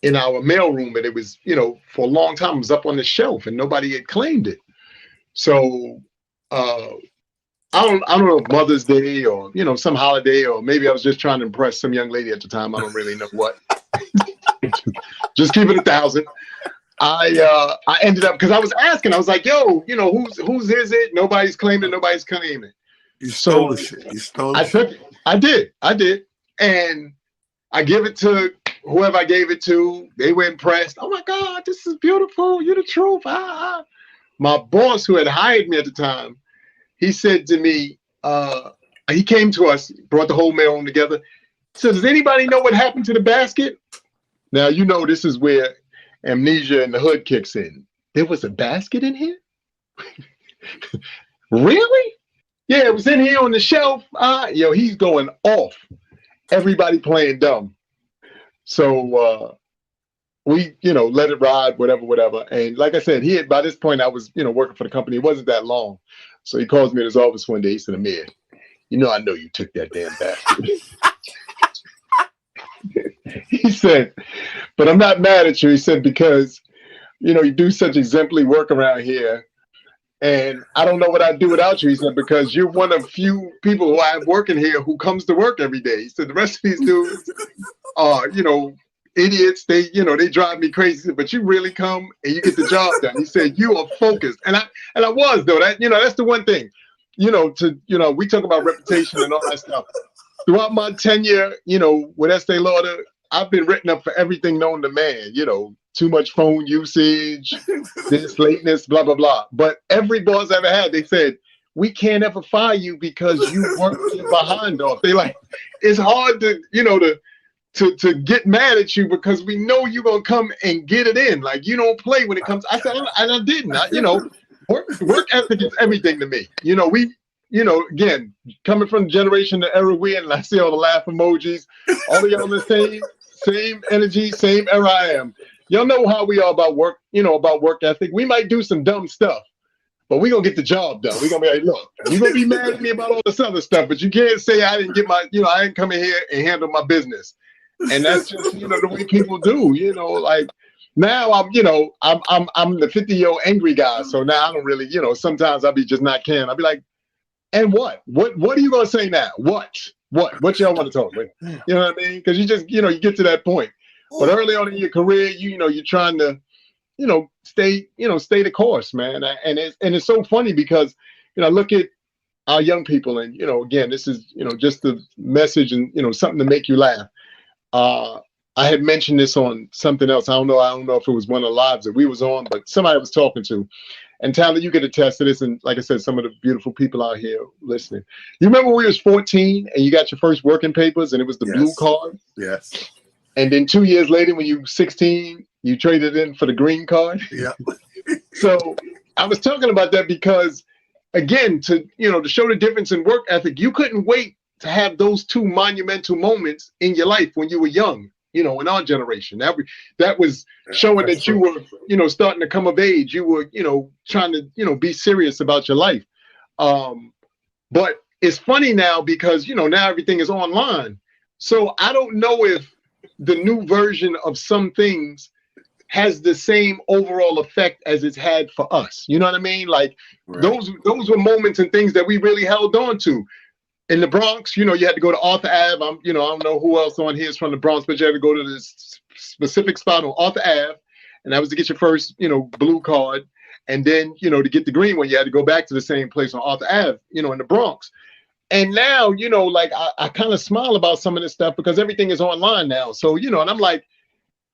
mailroom, and it was, for a long time, it was up on the shelf and nobody had claimed it. So I don't know if Mother's Day or some holiday, or maybe I was just trying to impress some young lady at the time. I don't really know what. Just keep it 1,000. I ended up, because I was asking. I was like, "Yo, whose is it? Nobody's claiming. Nobody's claiming." You stole the shit. You stole the I shit. took it. I did, and I give it to whoever I gave it to. They were impressed. Oh my God, this is beautiful. You're the truth. My boss, who had hired me at the time, he said to me, he came to us, brought the whole mailroom together. He said, "Does anybody know what happened to the basket?" Now, this is where amnesia in the hood kicks in. There was a basket in here? Really? Yeah, it was in here on the shelf. He's going off. Everybody playing dumb. So we, let it ride, whatever. And like I said, by this point, I was, working for the company. It wasn't that long. So he calls me in his office one day. He said, "Amir, I know you took that damn basket." He said, "But I'm not mad at you." He said, "Because, you do such exemplary work around here. And I don't know what I'd do without you." He said, "Because you're one of few people who I have working here who comes to work every day." He said, "The rest of these dudes are, idiots. They drive me crazy, but you really come and you get the job done." He said, "You are focused." And I was, though. That's the one thing, we talk about reputation and all that stuff. Throughout my tenure, with Estee Lauder, I've been written up for everything known to man, too much phone usage, this lateness, blah, blah, blah. But every boss I ever had, they said, "We can't ever fire you because you work your behind off." They like, it's hard to get mad at you because we know you're going to come and get it in. Like, you don't play when it comes. I said, and I didn't. Work ethic is everything to me. Again, coming from the generation, the era we're in, and I see all the laugh emojis, all of y'all the same energy, same era I am. Y'all know how we are about work, about work ethic. We might do some dumb stuff, but we're going to get the job done. We're going to be like, "Look, you're going to be mad at me about all this other stuff, but you can't say I didn't get I didn't come in here and handle my business." And that's just, the way people do, like now I'm the 50-year-old angry guy. So now I don't really, sometimes I'll be just not caring. I'll be like, "And what are you going to say now? What y'all want to talk with?" You know what I mean? Because you just, you get to that point. But early on in your career, you're trying to, stay the course, man. And it's so funny because, I look at our young people and, again, this is, just the message and, something to make you laugh. I had mentioned this on something else. I don't know if it was one of the lives that we was on, but somebody I was talking to. And Tyler, you could attest to this. And like I said, some of the beautiful people out here listening. You remember when we was 14 and you got your first working papers and it was the blue card? Yes. And then 2 years later, when you were 16, you traded in for the green card? Yeah. So I was talking about that because, again, to show the difference in work ethic, you couldn't wait to have those two monumental moments in your life when you were young. In our generation, that was showing that you were, starting to come of age. You were, trying to, be serious about your life. But it's funny now because, now everything is online. So I don't know if the new version of some things has the same overall effect as it's had for us. You know what I mean? Like Right. those were moments and things that we really held on to. In the Bronx, you had to go to Arthur Ave. I don't know who else on here is from the Bronx, but you had to go to this specific spot on Arthur Ave, and that was to get your first, blue card. And then, to get the green one, you had to go back to the same place on Arthur Ave, in the Bronx. And now, like I kind of smile about some of this stuff because everything is online now. So, and I'm like,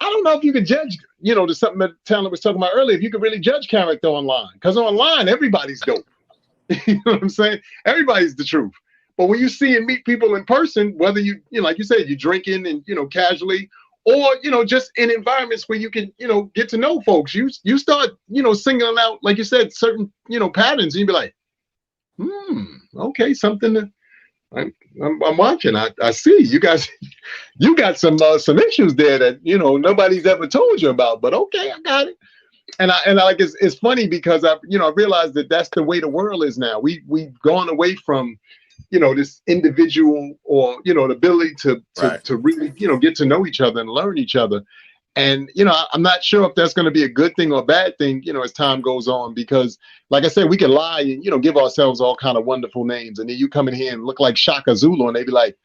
I don't know if you could judge, there's something that Talent was talking about earlier, if you could really judge character online. Because online, everybody's dope. You know what I'm saying? Everybody's the truth. But when you see and meet people in person, whether like you said, you're drinking and, casually, or, just in environments where you can, get to know folks, you start, singling out, like you said, certain, patterns, and you be like, okay, something that I'm watching. I see you guys, you got some issues there that, nobody's ever told you about, but okay, I got it. And I like, it's funny because I realized that that's the way the world is now. We've gone away from, this individual or, the ability to really, get to know each other and learn each other. And, I'm not sure if that's going to be a good thing or a bad thing, as time goes on, because like I said, we can lie and, give ourselves all kind of wonderful names. And then you come in here and look like Shaka Zulu and they be like,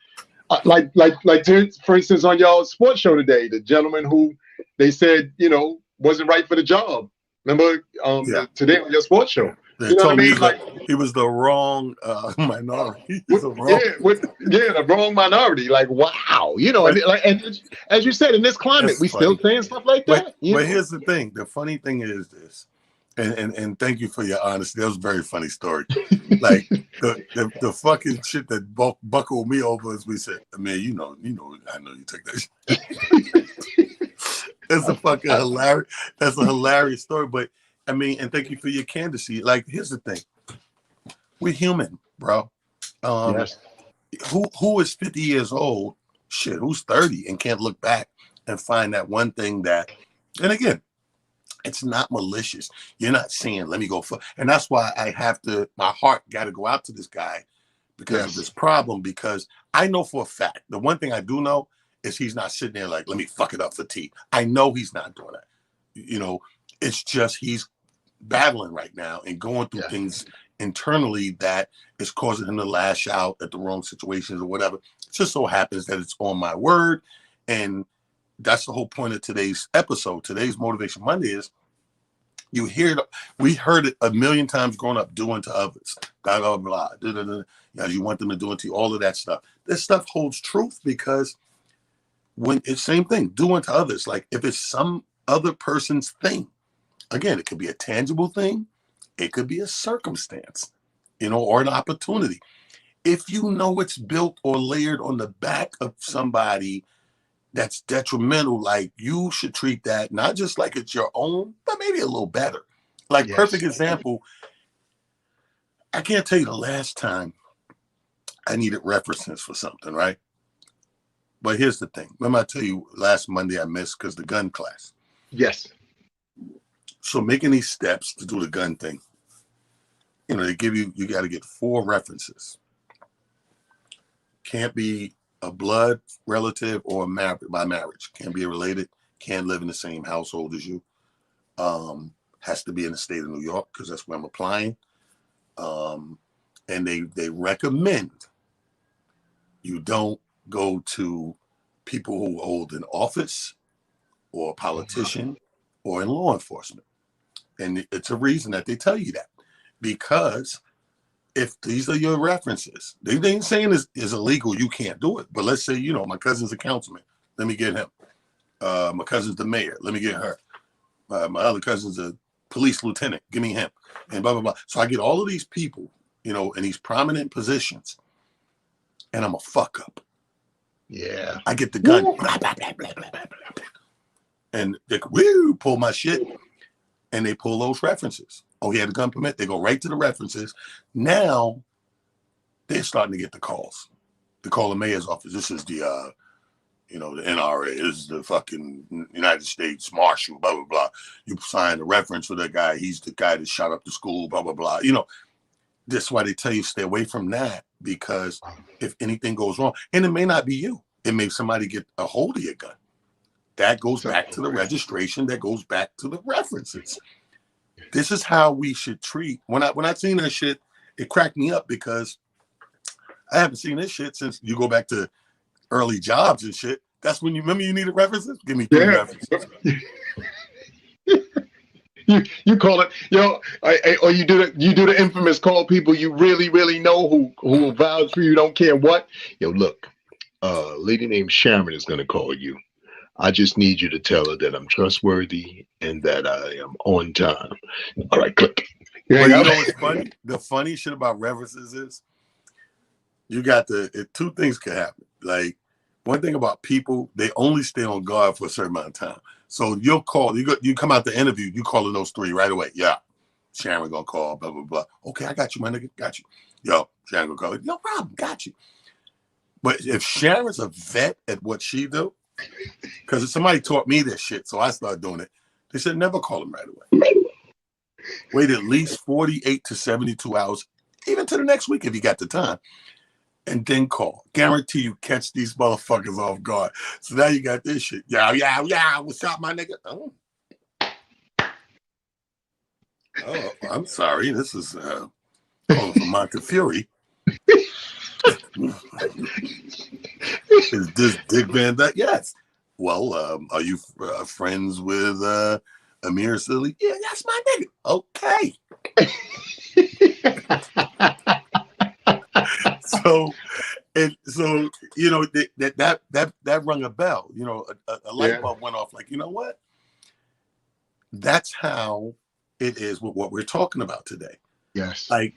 for instance, on y'all sports show today, the gentleman who they said, wasn't right for the job. Remember today on your sports show? They You know what I told me mean? he was the wrong minority. The wrong minority. Like, wow, and as you said, in this climate, we funny. still saying stuff like that. But here's the thing. The funny thing is this, and thank you for your honesty. That was a very funny story. Like the fucking shit that buckled me over as we said, Amir, I know you took that shit. That's a hilarious story. But I mean, and thank you for your candidacy. Like, here's the thing. We're human, bro. Yes. Who is 50 years old? Shit, who's 30 and can't look back and find that one thing that, and again, it's not malicious. You're not saying, let me go for, and that's why my heart got to go out to this guy because of this problem, because I know for a fact, the one thing I do know is he's not sitting there like, let me fuck it up for T. I know he's not doing that. It's just he's battling right now and going through things internally that is causing him to lash out at the wrong situations or whatever. It just so happens that it's on my word. And that's the whole point of today's episode. Today's Motivation Monday is we heard it a million times growing up, doing to others, blah, blah, blah, blah, blah, blah. You want them to do it to you, all of that stuff. This stuff holds truth because when it's same thing, doing to others, like if it's some other person's thing, again, it could be a tangible thing. It could be a circumstance, or an opportunity. If you know it's built or layered on the back of somebody that's detrimental, like you should treat that not just like it's your own, but maybe a little better. Like perfect example, I can't tell you the last time I needed references for something, right? But here's the thing. Remember I tell you last Monday I missed because the gun class. Yes. So making these steps to do the gun thing, they give you got to get 4 references. Can't be a blood relative or by marriage. Can't be related. Can't live in the same household as you. Has to be in the state of New York because that's where I'm applying. And they recommend you don't go to people who hold an office or a politician or in law enforcement. And it's a reason that they tell you that, because if these are your references, they ain't saying is illegal, you can't do it. But let's say, my cousin's a councilman, let me get him. My cousin's the mayor, let me get her. My other cousin's a police lieutenant, give me him, and blah, blah, blah. So I get all of these people, in these prominent positions, and I'm a fuck up. Yeah. I get the gun, blah, blah, blah, blah, blah, blah, blah. And they pull my shit. And they pull those references. Oh, he had a gun permit. They go right to the references. Now they're starting to get the calls. They call the mayor's office. This is the, the NRA. This is the fucking United States Marshal, blah, blah, blah. You sign the reference for that guy. He's the guy that shot up the school, blah, blah, blah. That's why they tell you stay away from that, because if anything goes wrong, and it may not be you, it may somebody get a hold of your gun. That goes back to the registration. That goes back to the references. This is how we should treat. When I seen that shit, it cracked me up because I haven't seen this shit since you go back to early jobs and shit. That's when you remember you needed references. Give me 3 references. You call it, or you do the infamous call people you really know who will vouch for you, don't care what. Look, a lady named Sharon is gonna call you. I just need you to tell her that I'm trustworthy and that I am on time. All right, click. Well, you know what's funny? The funny shit about references is you got two things can happen. Like, one thing about people, they only stay on guard for a certain amount of time. So you'll call, you come out the interview, you calling those 3 right away. Yeah, Sharon gonna call, blah, blah, blah. Okay, I got you, my nigga, got you. Yo, Sharon gonna call, no problem, got you. But if Sharon's a vet at what she do, because somebody taught me this shit, so I started doing it. They said never call him right away. Wait at least 48 to 72 hours, even to the next week if you got the time, and then call. Guarantee you catch these motherfuckers off guard. So now you got this shit. Yeah. What's up, my nigga? Oh, I'm sorry. This is calling from Montefiore. Is this Dick Van Dyke? Yes. Well, are you friends with Amir Silly? Yeah, that's my nigga. Okay. So that rung a bell. A light bulb went off. Like, you know what? That's how it is with what we're talking about today. Yes. Like,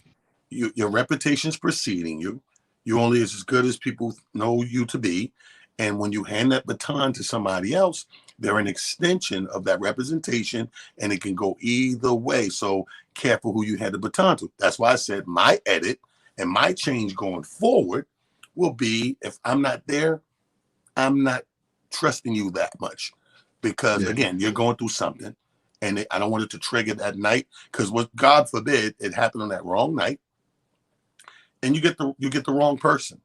your reputation's preceding you. You're only as good as people know you to be. And when you hand that baton to somebody else, they're an extension of that representation, and it can go either way. So careful who you hand the baton to. That's why I said my edit and my change going forward will be, if I'm not there, I'm not trusting you that much. Because again, you're going through something, and I don't want it to trigger that night. Because what, God forbid, it happened on that wrong night, and you get the wrong person.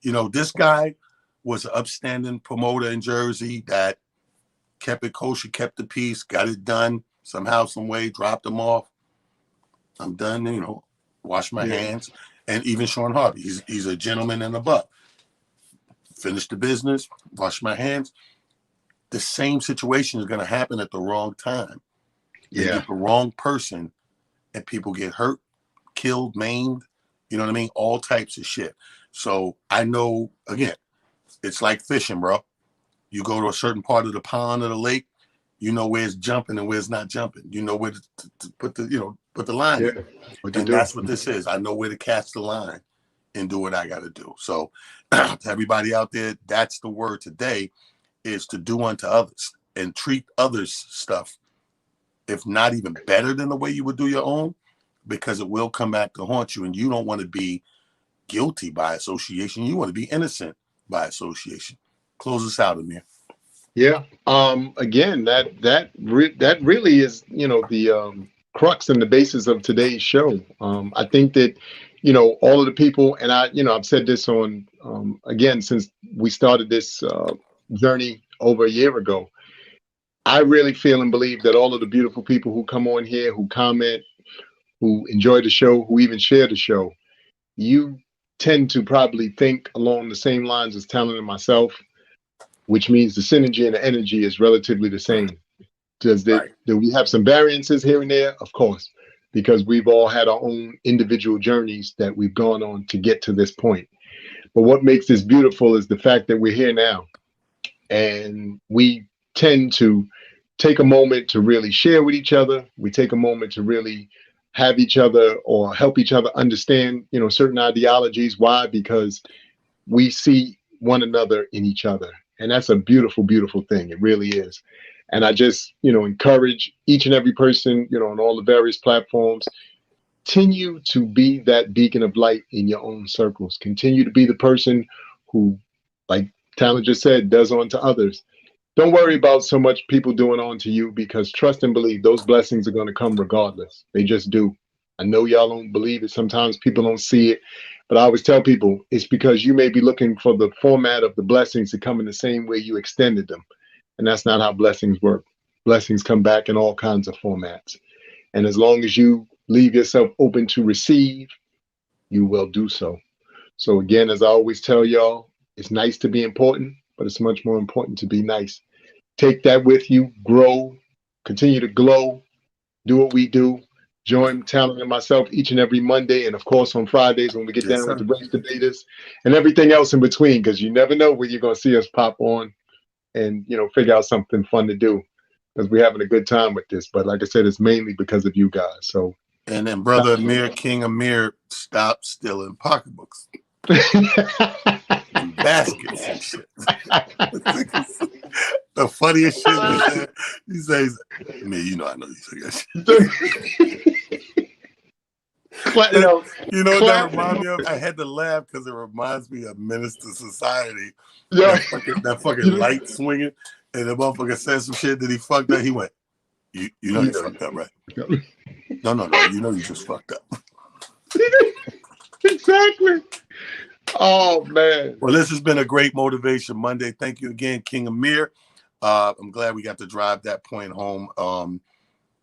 This guy was an upstanding promoter in Jersey that kept it kosher, kept the peace, got it done somehow, some way, dropped him off. I'm done, wash my hands. And even Sean Harvey, he's a gentleman and above. Finished the business, wash my hands. The same situation is going to happen at the wrong time. You get the wrong person, and people get hurt, killed, maimed. You know what I mean? All types of shit. So I know, again, it's like fishing, bro. You go to a certain part of the pond or the lake, you know where it's jumping and where it's not jumping. You know where to put the line in. And that's what this is. I know where to catch the line and do what I got to do. So to everybody out there, that's the word today, is to do unto others and treat others' stuff, if not even better than the way you would do your own, because it will come back to haunt you. And you don't want to be guilty by association. You want to be innocent by association. Close us out, Amir. Yeah. Again, that really is, the crux and the basis of today's show. I think that, all of the people, and I've said this on, again, since we started this journey over a year ago, I really feel and believe that all of the beautiful people who come on here, who comment, who enjoy the show, who even share the show, you tend to probably think along the same lines as Talent and myself, which means the synergy and the energy is relatively the same. Do we have some variances here and there? Of course, because we've all had our own individual journeys that we've gone on to get to this point. But what makes this beautiful is the fact that we're here now, and we tend to take a moment to really share with each other. We take a moment to really have each other or help each other understand, certain ideologies. Why? Because we see one another in each other. And that's a beautiful, beautiful thing. It really is. And I just, encourage each and every person, on all the various platforms, continue to be that beacon of light in your own circles. Continue to be the person who, like Talent just said, does unto others. Don't worry about so much people doing on to you, because trust and believe those blessings are going to come regardless. They just do. I know y'all don't believe it. Sometimes people don't see it. But I always tell people it's because you may be looking for the format of the blessings to come in the same way you extended them. And that's not how blessings work. Blessings come back in all kinds of formats. And as long as you leave yourself open to receive, you will do so. So again, as I always tell y'all, it's nice to be important, but it's much more important to be nice. Take that with you, grow, continue to glow, do what we do. Join Talent and myself each and every Monday, and of course on Fridays when we get Yes, down with sir. the race debaters and everything else in between, because you never know when you're going to see us pop on and figure out something fun to do, because we're having a good time with this. But like I said, it's mainly because of you guys. So And then brother Amir, King Amir, stop stealing pocketbooks and baskets and shit. The funniest shit he says, Amir, I know you say that shit. You know what that reminds me of? I had to laugh because it reminds me of Minister Society. Yeah. That fucking light swinging, and the motherfucker said some shit that he fucked up. He went, you know you fucked up, right? No. You know you just fucked up. Exactly. Oh, man. Well, this has been a great Motivation Monday. Thank you again, King Amir. I'm glad we got to drive that point home.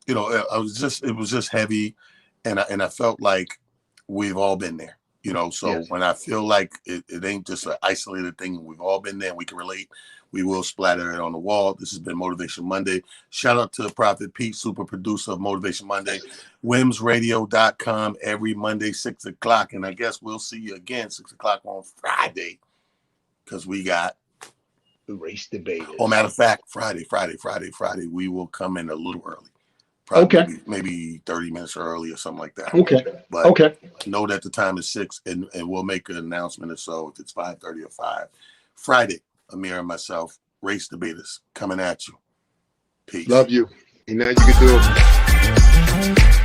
It was just heavy, and I felt like we've all been there. So Yes. when I feel like it ain't just an isolated thing, we've all been there, and we can relate, we will splatter it on the wall. This has been Motivation Monday. Shout out to Prophet Pete, super producer of Motivation Monday, whimsradio.com every Monday, 6 o'clock. And I guess we'll see you again, 6 o'clock on Friday, because we got the race debaters. Oh, matter of fact, Friday, we will come in a little early. Probably maybe 30 minutes early or something like that. Okay. But know that the time is 6, and we'll make an announcement or so if it's 5:30 or 5. Friday, Amir and myself, race debaters, coming at you. Peace. Love you. And now you can do it.